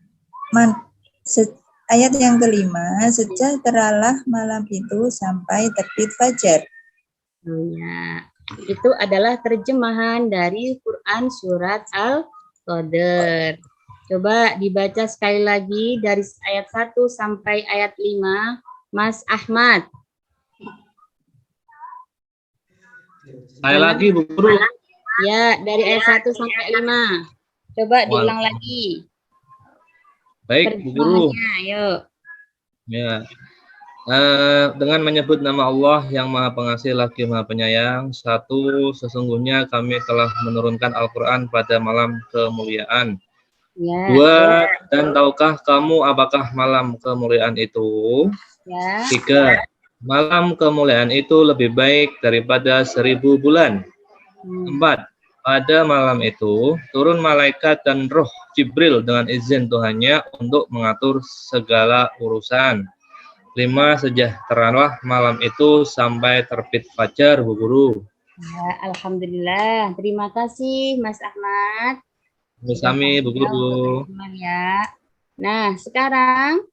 [SPEAKER 10] Ayat yang kelima, sejahteralah malam itu sampai terbit fajar.
[SPEAKER 2] Ya. Itu adalah terjemahan dari Quran surat Al-Qadr. Coba dibaca sekali lagi dari ayat 1 sampai ayat 5, Mas Ahmad.
[SPEAKER 7] Saya lagi Bu Guru.
[SPEAKER 2] Ya, dari ayat 1 sampai 5. Coba diulang lagi.
[SPEAKER 7] Baik Bu Guru.
[SPEAKER 2] Ayo.
[SPEAKER 7] Ya. Dengan menyebut nama Allah yang Maha Pengasih lagi Maha Penyayang. 1. Sesungguhnya kami telah menurunkan Al-Quran pada malam kemuliaan.
[SPEAKER 2] Ya.
[SPEAKER 7] 2. Dan tahukah kamu apakah malam kemuliaan itu?
[SPEAKER 2] Ya.
[SPEAKER 7] 3. Malam kemuliaan itu lebih baik daripada 1000 bulan. 4. Pada malam itu turun malaikat dan roh Jibril dengan izin Tuhannya untuk mengatur segala urusan. 5. Sejahteralah malam itu sampai terbit fajar, Bu Guru.
[SPEAKER 2] Ya, alhamdulillah. Terima kasih Mas Ahmad.
[SPEAKER 7] Bersami Bu Guru.
[SPEAKER 2] Ya. Nah, sekarang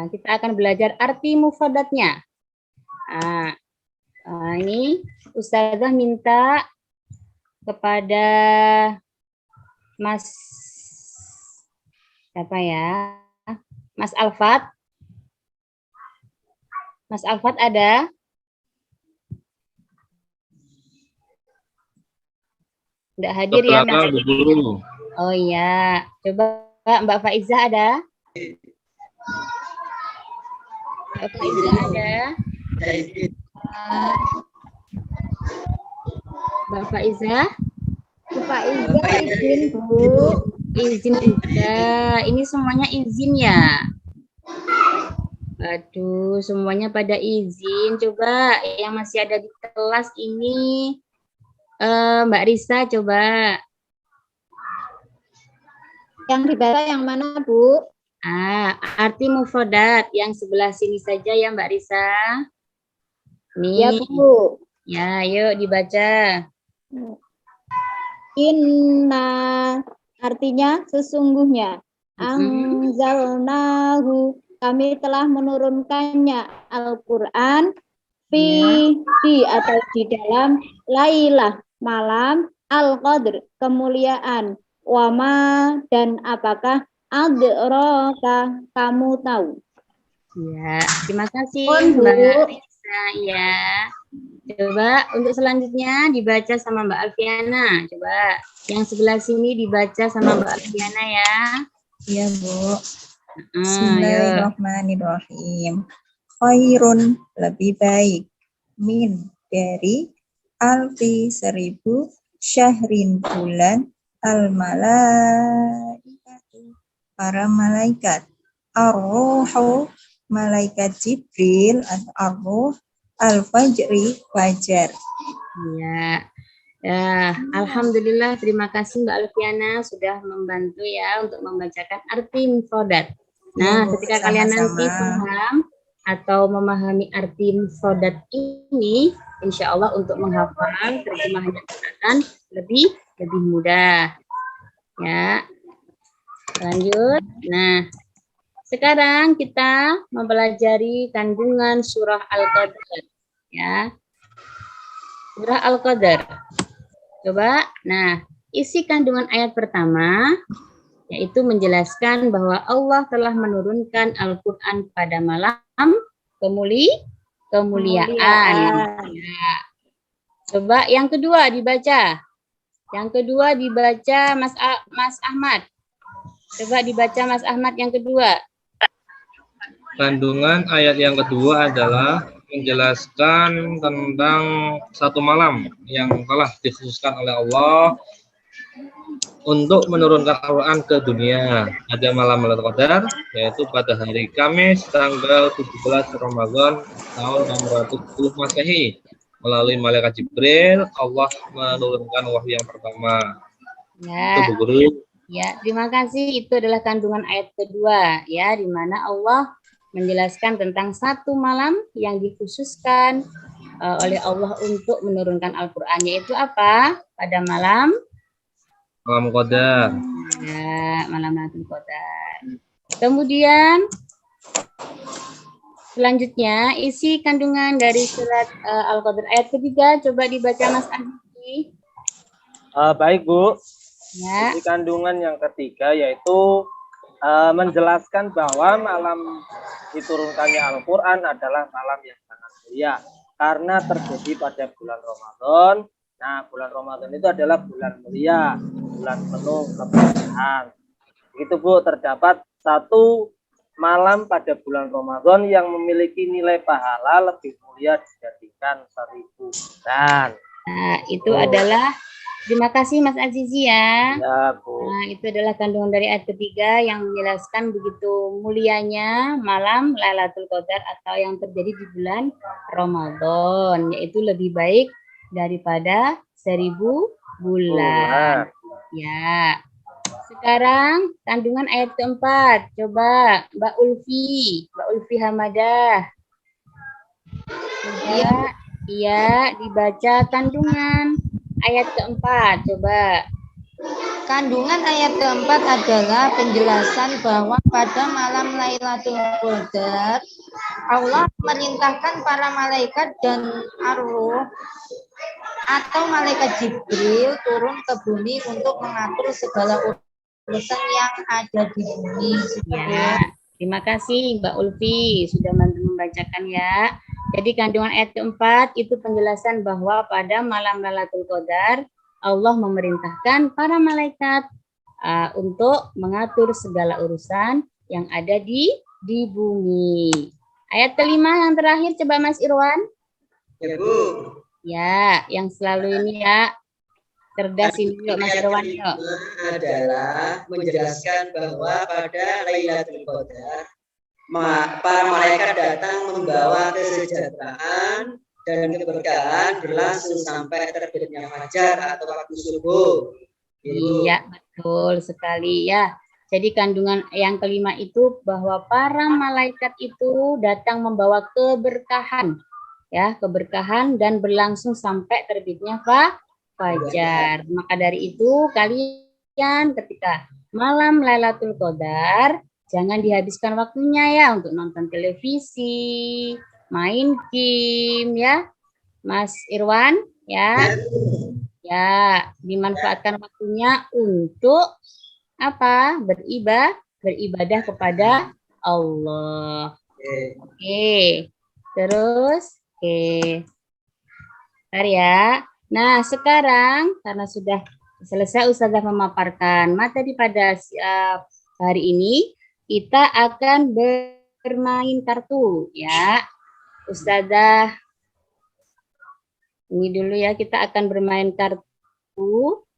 [SPEAKER 2] kita akan belajar arti mufadatnya. Ini Ustazah minta kepada Mas siapa ya? Mas Alfat. Mas Alfat ada? Tidak hadir ya Mas.
[SPEAKER 7] Bu Guru.
[SPEAKER 2] Oh iya, coba Mbak Faiza ada? Mbak Faiza ada? Mbak Faiza?
[SPEAKER 9] Pak Iza izin, Bu.
[SPEAKER 2] Izin juga. Ini semuanya izin ya? Aduh, semuanya pada izin. Coba yang masih ada di kelas ini, Mbak Risa coba.
[SPEAKER 9] Yang dibaca yang mana, Bu?
[SPEAKER 2] Arti mufrodat yang sebelah sini saja ya Mbak Risa.
[SPEAKER 9] Ya,
[SPEAKER 2] Nih.
[SPEAKER 9] Bu.
[SPEAKER 2] Ya, yuk dibaca.
[SPEAKER 9] Inna artinya sesungguhnya. Anzalnahu, kami telah menurunkannya Al-Quran fi atau di dalam lailah malam al-qadr kemuliaan wama dan apakah adraka kamu tahu.
[SPEAKER 2] Ya, terima kasih
[SPEAKER 9] Bu.
[SPEAKER 2] Mbak Risa ya. Coba untuk selanjutnya dibaca sama Mbak Alfiana. Coba yang sebelah sini dibaca sama Mbak Alfiana ya.
[SPEAKER 10] Iya, Bu.
[SPEAKER 2] Yuk.
[SPEAKER 10] Bismillahirrahmanirrahim. Khairun lebih baik min dari alfi 1000 syahrin bulan al malaikatu para malaikat ar-ruhu malaikat Jibril atau ar-ruh al-fajri fajar.
[SPEAKER 2] Ya. Ya, alhamdulillah terima kasih Mbak Alfiana sudah membantu ya untuk membacakan arti mufrodat. Nah,
[SPEAKER 10] Bu,
[SPEAKER 2] ketika kalian nanti
[SPEAKER 10] sama-sama.
[SPEAKER 2] paham atau memahami arti mufrodat ini, insya Allah untuk menghafal terjemahannya akan lebih mudah. Ya, lanjut. Nah, sekarang kita mempelajari kandungan surah Al-Qadar. Ya, surah Al-Qadar. Coba, nah, isi kandungan ayat pertama yaitu menjelaskan bahwa Allah telah menurunkan Al-Quran pada malam kemuliaan. Ya. Coba yang kedua dibaca. Yang kedua dibaca Mas Ahmad. Coba dibaca Mas Ahmad yang kedua.
[SPEAKER 7] Kandungan ayat yang kedua adalah menjelaskan tentang satu malam yang telah dikhususkan oleh Allah untuk menurunkan Al-Quran ke dunia. Ada malam Lailatul Qadar, yaitu pada hari Kamis tanggal 17 Ramadan tahun 610 Masehi. Melalui malaikat Jibril, Allah menurunkan wahyu yang pertama.
[SPEAKER 2] Ya.
[SPEAKER 7] Itu Bu Guru.
[SPEAKER 2] Ya, terima kasih. Itu adalah kandungan ayat kedua, ya, di mana Allah menjelaskan tentang satu malam yang dikhususkan oleh Allah untuk menurunkan Al-Quran, yaitu apa? Pada malam
[SPEAKER 7] Qadar.
[SPEAKER 2] ya, malam Lailatul Qadar. Kemudian selanjutnya isi kandungan dari surat Al-Qadar ayat ketiga, coba dibaca Mas Andi.
[SPEAKER 8] Baik, Bu.
[SPEAKER 2] Ya.
[SPEAKER 8] Isi kandungan yang ketiga yaitu menjelaskan bahwa malam diturunkannya Al-Quran adalah malam yang sangat mulia karena terjadi pada bulan Ramadan. Nah, bulan Ramadan itu adalah bulan mulia, bulan penuh keberkahan. Begitu Bu, terdapat satu malam pada bulan Ramadan yang memiliki nilai pahala lebih mulia dibandingkan 1000 bulan.
[SPEAKER 2] Nah, itu adalah, terima kasih Mas Azizi ya.
[SPEAKER 8] Ya, Bu.
[SPEAKER 2] Nah, itu adalah kandungan dari ayat ketiga yang menjelaskan begitu mulianya malam Lailatul Qadar atau yang terjadi di bulan Ramadan, yaitu lebih baik daripada 1000 bulan. Ya. Sekarang kandungan ayat keempat. Coba Mbak Ulfi Hamadah. Coba, iya, dibaca kandungan ayat keempat. Coba.
[SPEAKER 6] Kandungan ayat keempat adalah penjelasan bahwa pada malam Lailatul Qadar Allah merintahkan para malaikat dan ar-ruh atau malaikat Jibril turun ke bumi untuk mengatur segala urusan yang ada di bumi.
[SPEAKER 2] Ya, terima kasih Mbak Ulfi sudah membacakan ya. Jadi kandungan ayat keempat itu penjelasan bahwa pada malam Lailatul Qadar Allah memerintahkan para malaikat untuk mengatur segala urusan yang ada di bumi. Ayat kelima yang terakhir coba Mas Irwan.
[SPEAKER 4] Ya, Bu.
[SPEAKER 2] Ya, yang selalu ini ya. Cerdas ini yuk Mas Irwan yuk.
[SPEAKER 4] Adalah menjelaskan bahwa pada Lailatul Qadar para malaikat datang membawa kesejahteraan dan keberkahan berlangsung sampai terbitnya fajar atau waktu subuh.
[SPEAKER 2] Iya, betul sekali ya. Jadi kandungan yang kelima itu bahwa para malaikat itu datang membawa keberkahan, ya, keberkahan dan berlangsung sampai terbitnya fajar. Maka dari itu kalian ketika malam Lailatul Qadar jangan dihabiskan waktunya ya untuk nonton televisi, main game ya, Mas Irwan ya. Ya, dimanfaatkan waktunya untuk apa? Beribadah kepada Allah. Oke. Terus, oke. Bentar ya. Nah, sekarang karena sudah selesai Ustazah memaparkan materi pada hari ini, kita akan bermain kartu ya. Ustazah ini dulu ya, kita akan bermain kartu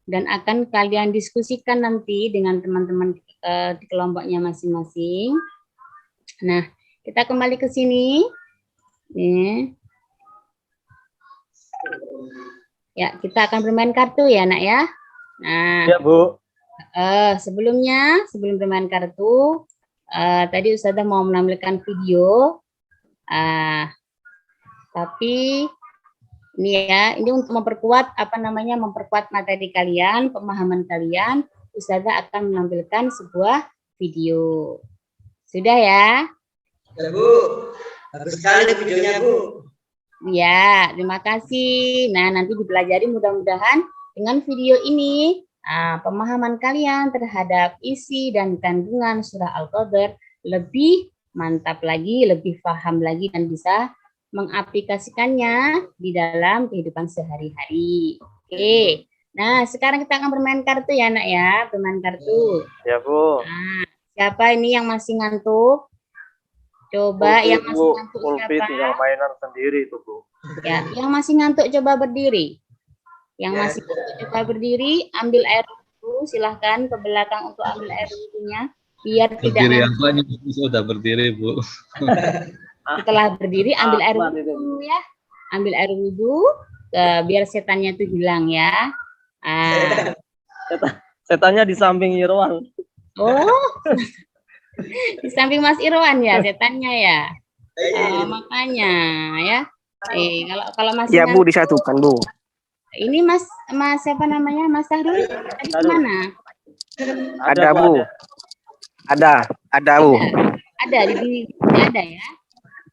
[SPEAKER 2] dan akan kalian diskusikan nanti dengan teman-teman di kelompoknya masing-masing. Nah, kita kembali ke sini. Nih. Ya, kita akan bermain kartu ya, Nak ya. Nah,
[SPEAKER 8] ya Bu.
[SPEAKER 2] Sebelum bermain kartu, tadi Ustazah mau menampilkan video. Tapi ini ya, ini untuk memperkuat memperkuat materi kalian, pemahaman kalian. Ustazah akan menampilkan sebuah video. Sudah ya?
[SPEAKER 4] Ya, Bu. Bagus sekali videonya, Bu.
[SPEAKER 2] Ya, terima kasih. Nah, nanti dipelajari mudah-mudahan dengan video ini pemahaman kalian terhadap isi dan kandungan surah Al-Qadar lebih mantap lagi, lebih paham lagi dan bisa mengaplikasikannya di dalam kehidupan sehari-hari. Oke. Nah, sekarang kita akan bermain kartu ya, Nak ya. Bermain kartu.
[SPEAKER 8] Ya, Bu.
[SPEAKER 2] Nah, siapa ini yang masih ngantuk? Coba yang masih ngantuk
[SPEAKER 8] Ulfi
[SPEAKER 2] siapa?
[SPEAKER 8] tinggal mainan sendiri itu, Bu.
[SPEAKER 2] Ya, yang masih ngantuk coba berdiri. Yang masih ngantuk coba berdiri, ambil air wudhu, silahkan ke belakang untuk ambil air wudhunya. Biar tidak
[SPEAKER 7] Berdiri apa ini sudah berdiri, Bu.
[SPEAKER 2] Setelah berdiri ambil air wudhu ya, ambil air wudhu biar setannya itu hilang ya.
[SPEAKER 8] Setannya di samping Irwan.
[SPEAKER 2] Oh, di samping Mas Irwan ya setannya ya. Makanya ya. Kalau Mas
[SPEAKER 5] Ya Bu, disatukan Bu.
[SPEAKER 2] ini Mas siapa namanya, Mas Sahrul di mana?
[SPEAKER 5] Ada Bu. Ada Bu.
[SPEAKER 2] Ada di ada ya.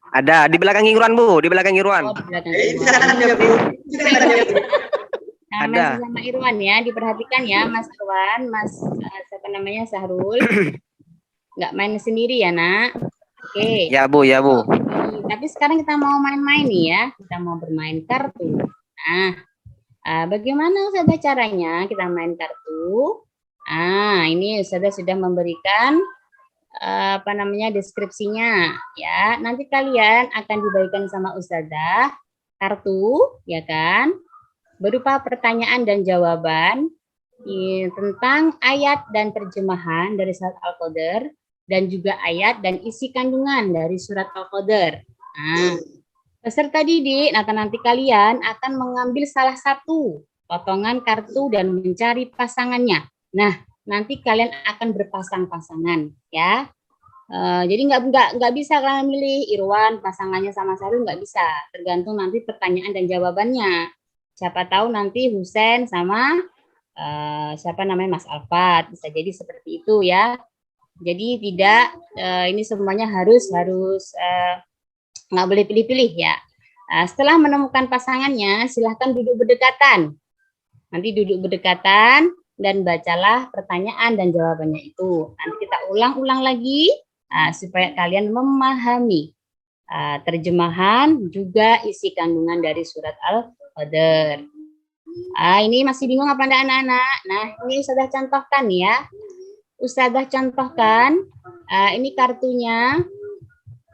[SPEAKER 5] Ada di belakang Irwan Bu, di belakang Irwan.
[SPEAKER 2] Oh, di belakang Irwan. Ada. Sama Irwan ya, diperhatikan ya Mas Irwan, Mas siapa namanya Sahrul. Nggak main sendiri ya, Nak. Oke.
[SPEAKER 5] Ya Bu, ya Bu.
[SPEAKER 2] Tapi sekarang kita mau main-main nih ya, kita mau bermain kartu. Nah, bagaimana Ustazah caranya kita main kartu? Ini Ustazah sudah memberikan deskripsinya ya. Nanti kalian akan dibagikan sama Ustazah kartu ya kan, berupa pertanyaan dan jawaban tentang ayat dan terjemahan dari surat Al-Qadar dan juga ayat dan isi kandungan dari surat Al-Qadar. Peserta didik nanti kalian akan mengambil salah satu potongan kartu dan mencari pasangannya. Nah, nanti kalian akan berpasang-pasangan ya. Jadi nggak bisa kalian milih Irwan pasangannya sama Sahrul, nggak bisa. Tergantung nanti pertanyaan dan jawabannya. Siapa tahu nanti Husen sama siapa namanya Mas Alfat, bisa jadi seperti itu ya. Jadi tidak ini semuanya harus nggak boleh pilih-pilih ya. Setelah menemukan pasangannya, silahkan duduk berdekatan. Nanti duduk berdekatan dan bacalah pertanyaan dan jawabannya itu. Nanti kita ulang-ulang lagi supaya kalian memahami terjemahan juga isi kandungan dari surat Al-Qadar. Ini masih bingung apa enggak anak-anak? Nah, ini Ustazah contohkan ya. Ustazah contohkan, ini kartunya.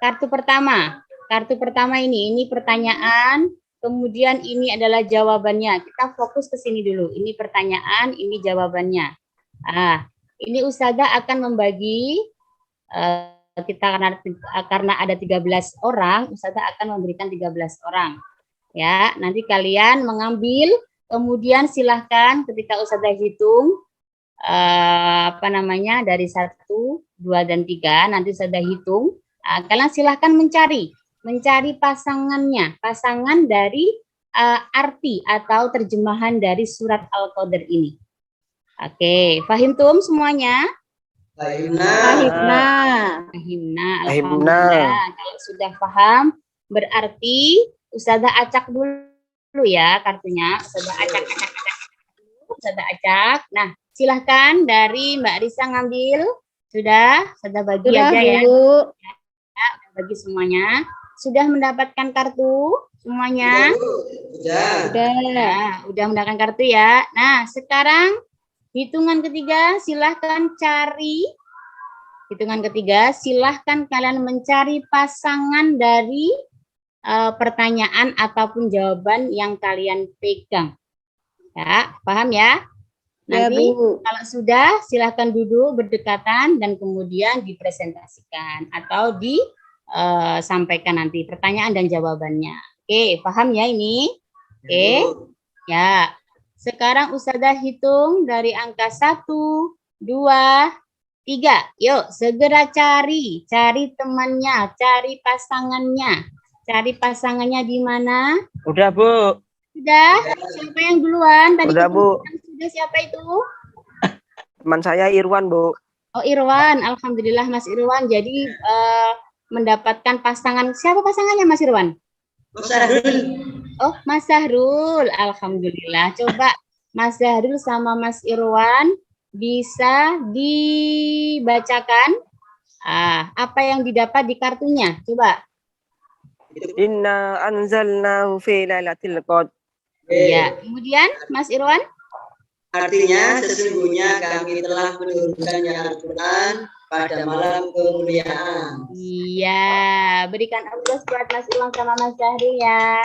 [SPEAKER 2] Kartu pertama. Kartu pertama ini pertanyaan, kemudian ini adalah jawabannya. Kita fokus ke sini dulu. Ini pertanyaan, ini jawabannya. Ini Ustazah akan membagi, kita karena ada 13 orang, Ustazah akan memberikan 13 orang. Ya, nanti kalian mengambil, kemudian silahkan ketika Ustazah hitung, dari 1, 2, dan 3, nanti Ustazah hitung, kalian silahkan mencari pasangannya, pasangan dari arti atau terjemahan dari surat Al-Qadr ini. Oke, fahimtum semuanya? Fahimna. Alhamdulillah. Kalau sudah paham, berarti Ustazah acak dulu ya kartunya. Ustazah acak. Nah, silahkan dari Mbak Risa ngambil. Sudah? Sudah bagi
[SPEAKER 9] Sudah,
[SPEAKER 2] aja ya.
[SPEAKER 9] Bu.
[SPEAKER 2] Ya, bagi semuanya. Sudah mendapatkan kartu semuanya? Udah mendapatkan kartu ya. Nah, sekarang hitungan ketiga silahkan cari. Hitungan ketiga silahkan kalian mencari pasangan dari pertanyaan ataupun jawaban yang kalian pegang. Ya, paham ya? Nanti kalau sudah silahkan duduk berdekatan dan kemudian dipresentasikan atau disampaikan nanti pertanyaan dan jawabannya. Oke, paham ya ini? Oke. Ya. Sekarang Ustazah hitung dari angka 1, 2, 3. Yuk, segera cari temannya, cari pasangannya. Cari pasangannya di mana?
[SPEAKER 5] Udah, Bu.
[SPEAKER 2] Sudah? Siapa yang duluan? Tadi
[SPEAKER 5] Udah, Bu.
[SPEAKER 2] Sudah, siapa itu?
[SPEAKER 5] Teman saya Irwan, Bu.
[SPEAKER 2] Oh, Irwan. Alhamdulillah Mas Irwan. Jadi mendapatkan pasangan. Siapa pasangannya Mas Irwan?
[SPEAKER 4] Mas Sahrul.
[SPEAKER 2] Oh, Mas Sahrul. Alhamdulillah. Coba Mas Sahrul sama Mas Irwan bisa dibacakan apa yang didapat di kartunya. Coba.
[SPEAKER 5] Inna anzalnahu fi lailatul qadr.
[SPEAKER 2] Iya. Kemudian Mas Irwan?
[SPEAKER 4] Artinya sesungguhnya kami telah menurunkannya Al-Quran pada malam kemuliaan.
[SPEAKER 2] Iya, berikan aplaus buat Mas Irwan sama Mas Zahri ya.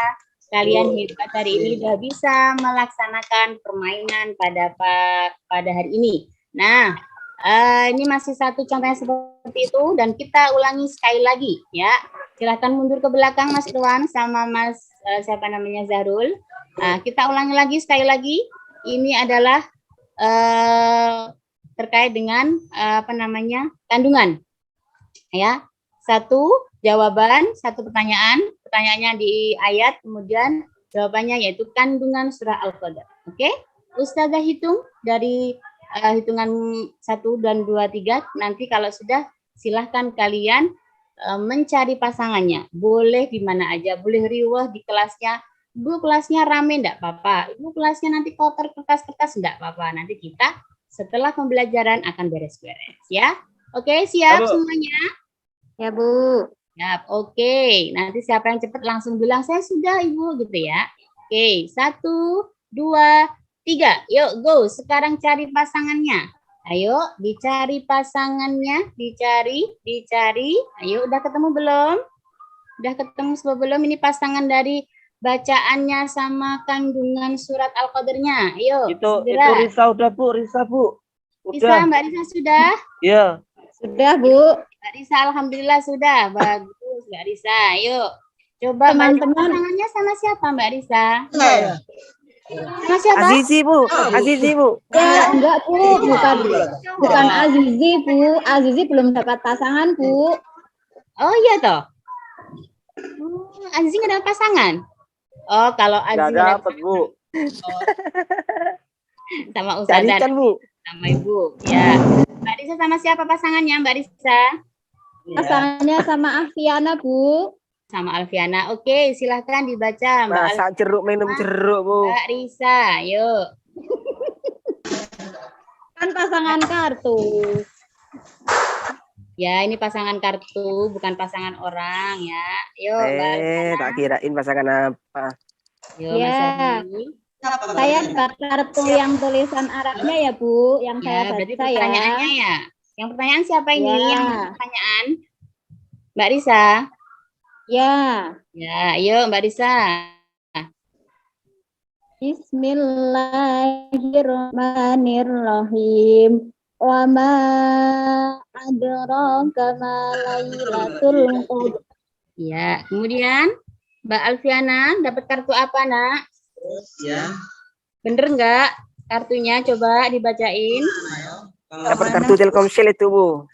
[SPEAKER 2] Kalian hebat hari ini sudah bisa melaksanakan permainan pada hari ini. Nah, ini masih satu contohnya seperti itu dan kita ulangi sekali lagi ya. Silahkan mundur ke belakang Mas Irwan sama Mas Zahrul. Kita ulangi lagi sekali lagi. Ini adalah terkait dengan kandungan. Ya. 1 jawaban, 1 pertanyaan. Pertanyaannya di ayat, kemudian jawabannya yaitu kandungan surah Al-Qadr. Oke? Ustazah hitung dari hitungan 1 dan 2, 3. Nanti kalau sudah silahkan kalian mencari pasangannya. Boleh di mana aja, boleh riwah di kelasnya. Bu, kelasnya rame enggak apa-apa. Bu, kelasnya nanti kotor kertas-kertas enggak apa-apa. Nanti kita setelah pembelajaran akan beres-beres ya. Oke, siap semuanya?
[SPEAKER 9] Ya, Bu.
[SPEAKER 2] Siap. Oke. Nanti siapa yang cepat langsung bilang saya sudah, Ibu, gitu ya. Oke, 1, 2, 3. Yuk, go. Sekarang cari pasangannya. Ayo, dicari pasangannya, dicari. Ayo, udah ketemu belum? Udah ketemu belum? Ini pasangan dari bacaannya sama kandungan surat Al-Qadrnya. Ayo,
[SPEAKER 5] Itu
[SPEAKER 2] segera.
[SPEAKER 5] Risa udah, Bu. Risa, Bu.
[SPEAKER 2] Risa, Mbak Risa sudah?
[SPEAKER 5] Iya.
[SPEAKER 9] Sudah, Bu.
[SPEAKER 2] Mbak Risa, alhamdulillah sudah. Bagus, Mbak Risa. Yuk, coba
[SPEAKER 9] Teman-teman.
[SPEAKER 2] pasangannya sama siapa, Mbak Risa? Sama siapa?
[SPEAKER 5] Azizi, Bu. Azizi, Bu.
[SPEAKER 9] Ya, enggak, Bu. Bukan Azizi, Bu. Azizi belum dapat pasangan, Bu.
[SPEAKER 2] Oh iya toh. Azizi nggak dapat pasangan. Oh, kalau Azizi
[SPEAKER 5] Nggak dapat, Bu.
[SPEAKER 2] Sama Ustazah,
[SPEAKER 5] Carikan, Bu.
[SPEAKER 2] sama Ibu. Ya. Mbak Risa sama siapa pasangannya, Mbak Risa?
[SPEAKER 9] Pasangannya sama Afiana, Bu.
[SPEAKER 2] Sama Alfiana. Oke, silahkan dibaca, Mbak
[SPEAKER 5] Masak jeruk, minum jeruk, Bu.
[SPEAKER 2] Mbak Risa, yuk.
[SPEAKER 9] Kan pasangan kartu.
[SPEAKER 2] Ya, ini pasangan kartu, bukan pasangan orang ya. Yuk, Mbak Risa.
[SPEAKER 5] Tak kirain pasangan apa.
[SPEAKER 2] Yuk,
[SPEAKER 9] Ya.
[SPEAKER 2] Mas Ardi.
[SPEAKER 9] Saya kartu yang tulisan Arabnya ya Bu, yang
[SPEAKER 2] Ya,
[SPEAKER 9] saya
[SPEAKER 2] berarti
[SPEAKER 9] baca ya.
[SPEAKER 2] pertanyaannya ya. Yang pertanyaan siapa ini?
[SPEAKER 9] Ya.
[SPEAKER 2] Yang pertanyaan Mbak Risa.
[SPEAKER 9] Ya.
[SPEAKER 2] Ya, ayo Mbak Risa.
[SPEAKER 9] Bismillahirrahmanirrahim. Wa ma adraka ma lailatul qadar.
[SPEAKER 2] Ya, kemudian Mbak Alfiana dapat kartu apa, Nak?
[SPEAKER 4] Ya.
[SPEAKER 2] Bener nggak kartunya? Coba dibacain.
[SPEAKER 5] Dapat kartu Telkomsel itu, Bu.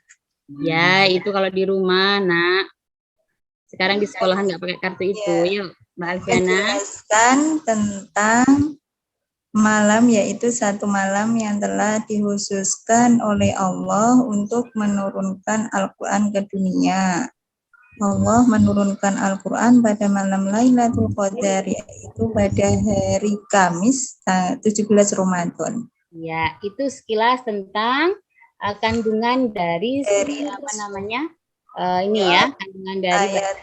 [SPEAKER 2] Ya, itu kalau di rumah, Nak. Sekarang di sekolahan nggak pakai kartu itu. Yuk, Mbak Alfiana.
[SPEAKER 10] Menjelaskan tentang malam, yaitu satu malam yang telah dikhususkan oleh Allah untuk menurunkan Al-Quran ke dunia. Allah menurunkan Al-Quran pada malam Lailatul Qadar, yaitu pada hari Kamis 17 Ramadan.
[SPEAKER 2] Ya, itu sekilas tentang kandungan dari apa namanya? Ini ya, kandungan dari
[SPEAKER 10] ayat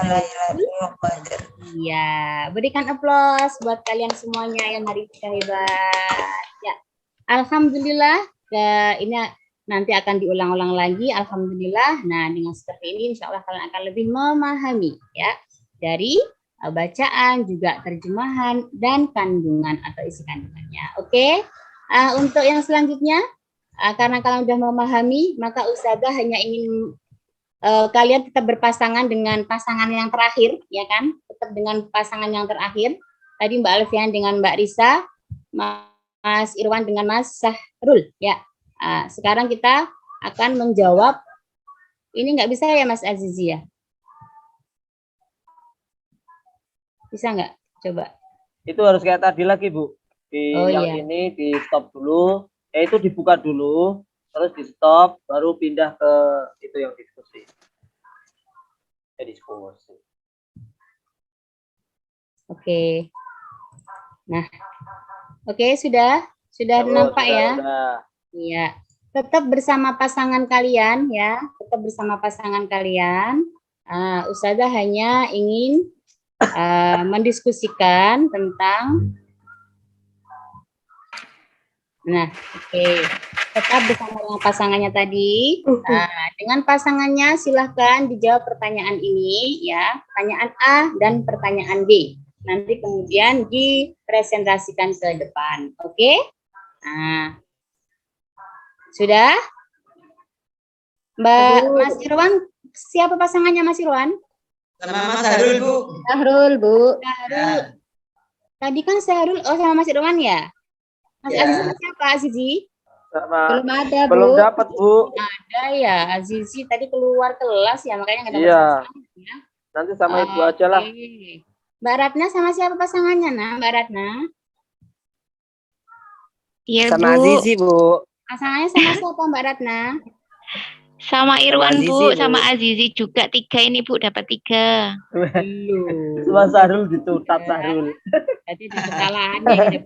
[SPEAKER 10] Lailatul Qadar.
[SPEAKER 2] Iya, berikan aplaus buat kalian semuanya yang hari ini hebat. Ya, alhamdulillah. Ini nanti akan diulang-ulang lagi. Alhamdulillah. Nah, dengan seperti ini, insya Allah kalian akan lebih memahami ya dari bacaan, juga terjemahan dan kandungan atau isi kandungannya. Oke. Untuk yang selanjutnya, karena kalian sudah memahami, maka Ustazah hanya ingin kalian tetap berpasangan dengan pasangan yang terakhir, ya kan? Tetap dengan pasangan yang terakhir. Tadi Mbak Alfian dengan Mbak Risa, Mas Irwan dengan Mas Sahrul, ya. Sekarang kita akan menjawab. Ini nggak bisa ya, Mas Azizi ya? Bisa nggak? Coba.
[SPEAKER 8] Itu harus kayak tadi lagi, Bu. Yang
[SPEAKER 2] iya.
[SPEAKER 8] ini di stop dulu. Itu dibuka dulu, terus di stop, baru pindah ke itu yang diskusi. Diskusi.
[SPEAKER 2] Oke. Nah, oke, sudah nampak ya. Iya. Tetap bersama pasangan kalian ya. Tetap bersama pasangan kalian. Ustazah hanya ingin mendiskusikan tentang. Nah, oke. Tetap bersama dengan pasangannya tadi. Dengan pasangannya silahkan dijawab pertanyaan ini ya. Pertanyaan A dan pertanyaan B. Nanti kemudian dipresentasikan ke depan. Oke? Nah, sudah? Mas Irwan, siapa pasangannya Mas Irwan?
[SPEAKER 4] Sama Mas Sahrul, Bu.
[SPEAKER 9] Sahrul, Bu.
[SPEAKER 2] Sahrul. Tadi kan Sahrul, sama Mas Irwan ya? Mas Azizi siapa, Azizi?
[SPEAKER 9] Belum ada, Bu.
[SPEAKER 8] Belum dapat, Bu.
[SPEAKER 2] Ada ya, Azizi tadi keluar kelas ya, makanya nggak dapat.
[SPEAKER 8] Iya.
[SPEAKER 2] Ya.
[SPEAKER 8] Nanti sama Ibu aja lah.
[SPEAKER 2] Mbak Ratna sama siapa pasangannya, Mbak Ratna?
[SPEAKER 6] Iya,
[SPEAKER 5] Sama
[SPEAKER 6] Bu.
[SPEAKER 5] Azizi, Bu.
[SPEAKER 2] Pasangannya sama siapa, Mbak Ratna?
[SPEAKER 6] Sama Irwan,
[SPEAKER 5] Azizi,
[SPEAKER 6] Bu.
[SPEAKER 5] Bu.
[SPEAKER 6] Sama Azizi juga 3 ini, Bu. Dapat 3.
[SPEAKER 8] Mas Sahrul ditutat Sahrul.
[SPEAKER 2] Jadi ada kesalahannya.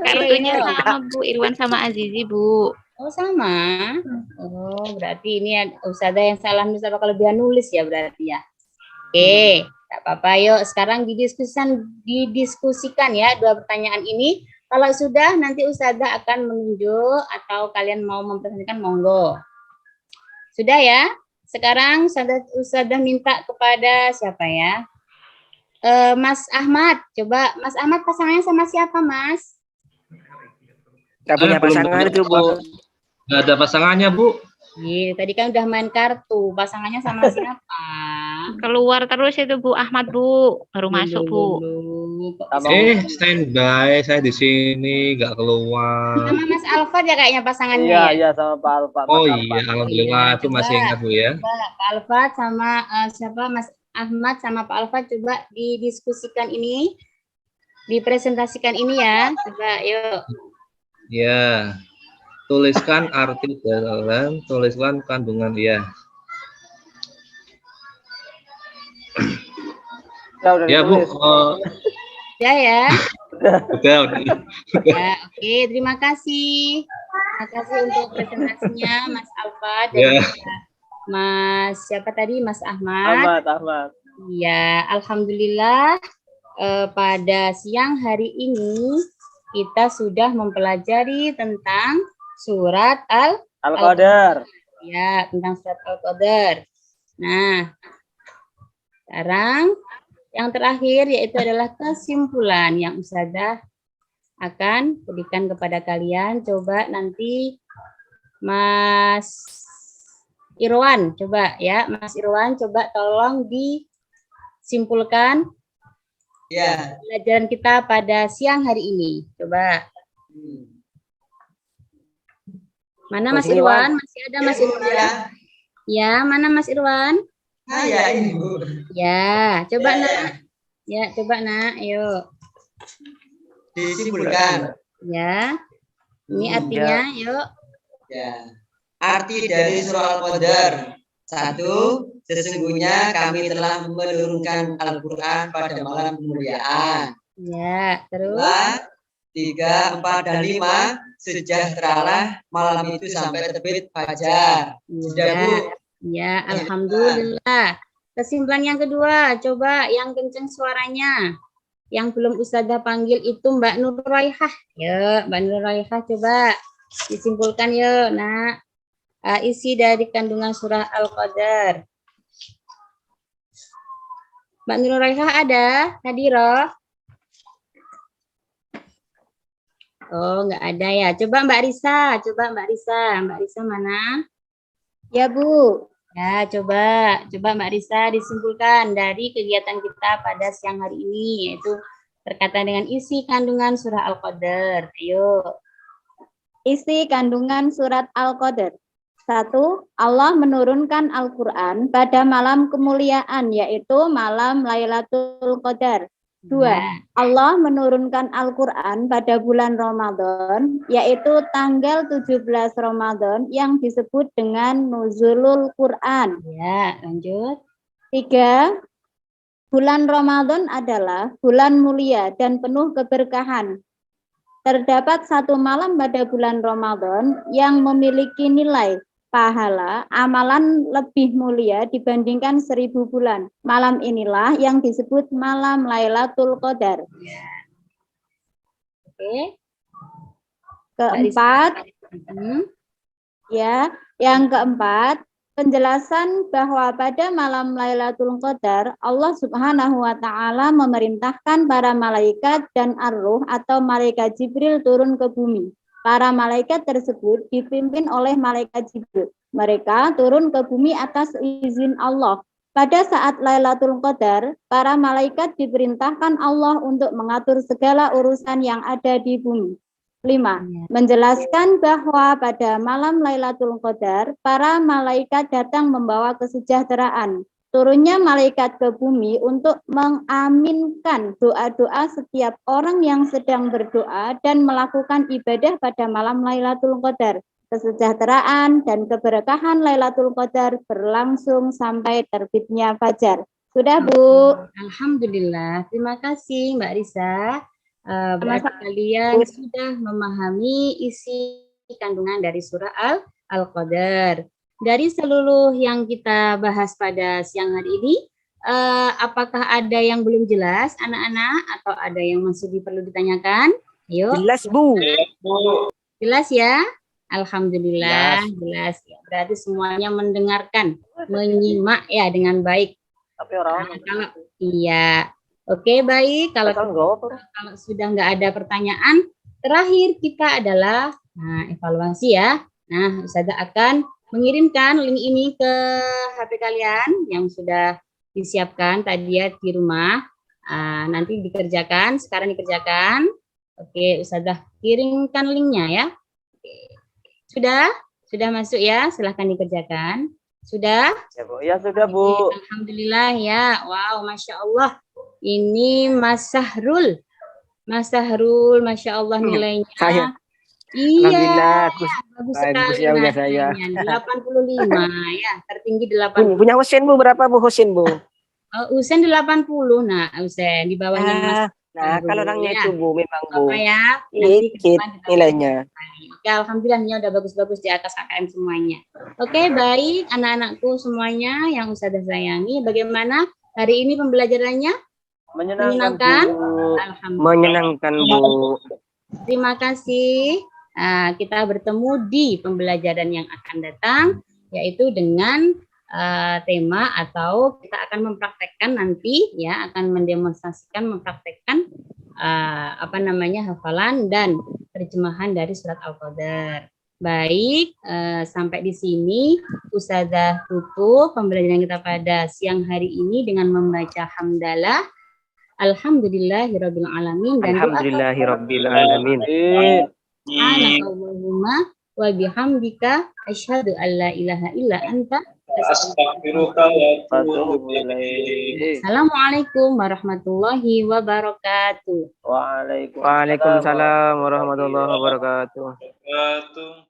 [SPEAKER 6] Kartunya sama, Bu. Irwan sama Azizi, Bu.
[SPEAKER 2] Oh, sama. Oh, berarti ini Ustazah yang salah misalnya kelebihan nulis ya berarti ya. Oke, tak apa-apa. Yuk, sekarang didiskusikan ya dua pertanyaan ini. Kalau sudah, nanti Ustazah akan menunjuk atau kalian mau mempresentasikan, monggo. Sudah ya? Sekarang Ustazah minta kepada siapa ya? Mas Ahmad. Coba, Mas Ahmad pasangannya sama siapa, Mas?
[SPEAKER 5] Gak punya pasangan itu, Bu.
[SPEAKER 7] Nggak ada pasangannya, Bu.
[SPEAKER 2] Iya, tadi kan udah main kartu. Pasangannya sama siapa?
[SPEAKER 6] Keluar terus itu, Bu. Ahmad, Bu. Baru masuk, Bu.
[SPEAKER 7] Standby. Saya di sini, nggak keluar.
[SPEAKER 2] Sama Mas Alfat ya kayaknya pasangannya.
[SPEAKER 8] Iya,
[SPEAKER 2] ya?
[SPEAKER 8] iya sama Pak Alfat.
[SPEAKER 7] Oh iya, alhamdulillah. Itu masih ingat, Bu ya.
[SPEAKER 2] Coba Pak Alfat sama siapa Mas Ahmad sama Pak Alfat coba didiskusikan ini, dipresentasikan ini ya. Coba yuk.
[SPEAKER 7] Ya. Tuliskan arti dalam, tuliskan kandungan ya. Ya, Bu.
[SPEAKER 2] Ya.
[SPEAKER 7] Udah.
[SPEAKER 2] Ya, oke, terima kasih. Terima kasih untuk presentasinya Mas Alfat dan juga Mas siapa tadi Mas Ahmad.
[SPEAKER 8] Ahmad.
[SPEAKER 2] Iya, alhamdulillah pada siang hari ini kita sudah mempelajari tentang surat
[SPEAKER 8] Al-Qadar.
[SPEAKER 2] Ya, tentang surat Al-Qadar. Nah, sekarang yang terakhir yaitu adalah kesimpulan yang Ustazah akan berikan kepada kalian. Coba nanti Mas Irwan, coba ya, Mas Irwan, coba tolong disimpulkan
[SPEAKER 4] Ya.
[SPEAKER 2] pelajaran kita pada siang hari ini. Coba. Mana Mas Irwan? Masih ada Mas Irwan? Ya, mana Mas Irwan?
[SPEAKER 4] Ya, ini Bu.
[SPEAKER 2] Ya, coba Nak. Ya, coba Nak, ayo.
[SPEAKER 4] Disimpulkan.
[SPEAKER 2] Ya. Ini artinya, yuk.
[SPEAKER 4] Ya. Arti dari surah Al-Qadar. 1. Sesungguhnya kami telah menurunkan Al-Quran pada malam kemuliaan.
[SPEAKER 2] Ya, terus.
[SPEAKER 4] 2, 3, 4, dan 5. Sejahteralah malam itu sampai terbit fajar. Sudah Bu?
[SPEAKER 2] Ya, alhamdulillah. Kesimpulan yang kedua, coba yang kenceng suaranya. Yang belum Ustazah panggil itu Mbak Nur Raihah. Ya, Mbak Nur Raihah coba disimpulkan yuk, Nak. Isi dari kandungan surah Al-Qadar. Mbak Nur Raihah ada? Hadiroh? Oh, nggak ada ya. Coba Mbak Risa, Mbak Risa mana?
[SPEAKER 9] Ya, Bu.
[SPEAKER 2] Ya, coba Mbak Risa disimpulkan dari kegiatan kita pada siang hari ini, yaitu berkaitan dengan isi kandungan surah Al-Qadar. Ayo.
[SPEAKER 9] Isi kandungan surat Al-Qadar. 1. Allah menurunkan Al-Quran pada malam kemuliaan, yaitu malam Lailatul Qadar. 2. Allah menurunkan Al-Quran pada bulan Ramadan, yaitu tanggal 17 Ramadan yang disebut dengan Nuzulul Quran.
[SPEAKER 2] Ya, lanjut.
[SPEAKER 9] 3. Bulan Ramadan adalah bulan mulia dan penuh keberkahan. Terdapat satu malam pada bulan Ramadan yang memiliki nilai pahala amalan lebih mulia dibandingkan 1000 bulan. Malam inilah yang disebut malam Lailatul Qadar.
[SPEAKER 2] Oke.
[SPEAKER 9] Keempat, ya, yang keempat, penjelasan bahwa pada malam Lailatul Qadar Allah Subhanahu wa taala memerintahkan para malaikat dan ar-ruh atau malaikat Jibril turun ke bumi. Para malaikat tersebut dipimpin oleh malaikat Jibril. Mereka turun ke bumi atas izin Allah. Pada saat Lailatul Qadar, para malaikat diperintahkan Allah untuk mengatur segala urusan yang ada di bumi. 5. Menjelaskan bahwa pada malam Lailatul Qadar, para malaikat datang membawa kesejahteraan. Turunnya malaikat ke bumi untuk mengaminkan doa-doa setiap orang yang sedang berdoa dan melakukan ibadah pada malam Lailatul Qadar. Kesejahteraan dan keberkahan Lailatul Qadar berlangsung sampai terbitnya fajar. Sudah, Bu?
[SPEAKER 2] Alhamdulillah. Terima kasih Mbak Risa. Berarti kalian sudah memahami isi kandungan dari surah Al-Qadar. Dari seluruh yang kita bahas pada siang hari ini, apakah ada yang belum jelas, anak-anak, atau ada yang masih perlu ditanyakan? Ayo.
[SPEAKER 5] Jelas, Bu.
[SPEAKER 2] Jelas ya? Alhamdulillah, jelas. Ya, berarti semuanya mendengarkan, menyimak ya dengan baik.
[SPEAKER 8] Tapi orang
[SPEAKER 2] kalau iya, oke baik. Kalau sudah nggak ada pertanyaan, terakhir kita adalah evaluasi ya. Nah, Ustazah akan mengirimkan link ini ke HP kalian yang sudah disiapkan tadi ya di rumah. Nanti dikerjakan, sekarang dikerjakan. Oke, Ustazah kirimkan linknya ya. Oke. Sudah masuk ya, silahkan dikerjakan. Sudah?
[SPEAKER 8] Ya, Bu. Ya, sudah, Bu.
[SPEAKER 2] Alhamdulillah ya. Wow, Masya Allah. Ini Mas Sahrul, Masya Allah nilainya.
[SPEAKER 5] Saya.
[SPEAKER 2] Iya,
[SPEAKER 5] Alhamdulillah,
[SPEAKER 2] bagus sekali.
[SPEAKER 5] ya saya.
[SPEAKER 2] 85 ya, tertinggi 80.
[SPEAKER 5] Punya Husin, Bu, berapa Bu Husin, Bu?
[SPEAKER 2] Husin 80, nah Husin di bawahnya Mas.
[SPEAKER 5] Nah, kalau orangnya
[SPEAKER 2] ya.
[SPEAKER 5] itu Bu, memang Bu.
[SPEAKER 2] Apa ya?
[SPEAKER 5] Dikit nilainya.
[SPEAKER 2] Oke, alhamdulillah ini udah bagus-bagus di atas KKM semuanya. Oke, baik anak-anakku semuanya yang Ustazah sayangi, bagaimana hari ini pembelajarannya? Menyenangkan? Alhamdulillah.
[SPEAKER 5] Menyenangkan, Bu.
[SPEAKER 2] Terima kasih. Kita bertemu di pembelajaran yang akan datang, yaitu dengan tema atau kita akan mempraktekkan nanti, ya, akan mendemonstrasikan, mempraktekkan hafalan dan terjemahan dari surat Al-Qadar. Baik, sampai di sini Ustazah tutup pembelajaran kita pada siang hari ini dengan membaca hamdalah. Alhamdulillahirabbil alamin dan
[SPEAKER 5] Alhamdulillahirabbil alamin.
[SPEAKER 2] Allahumma wa bihamdika asyhadu an la ilaha illa anta
[SPEAKER 7] Astaghfiruka wa atubu ilaik.
[SPEAKER 2] Assalamualaikum warahmatullahi wabarakatuh.
[SPEAKER 5] Waalaikumsalam warahmatullahi wabarakatuh.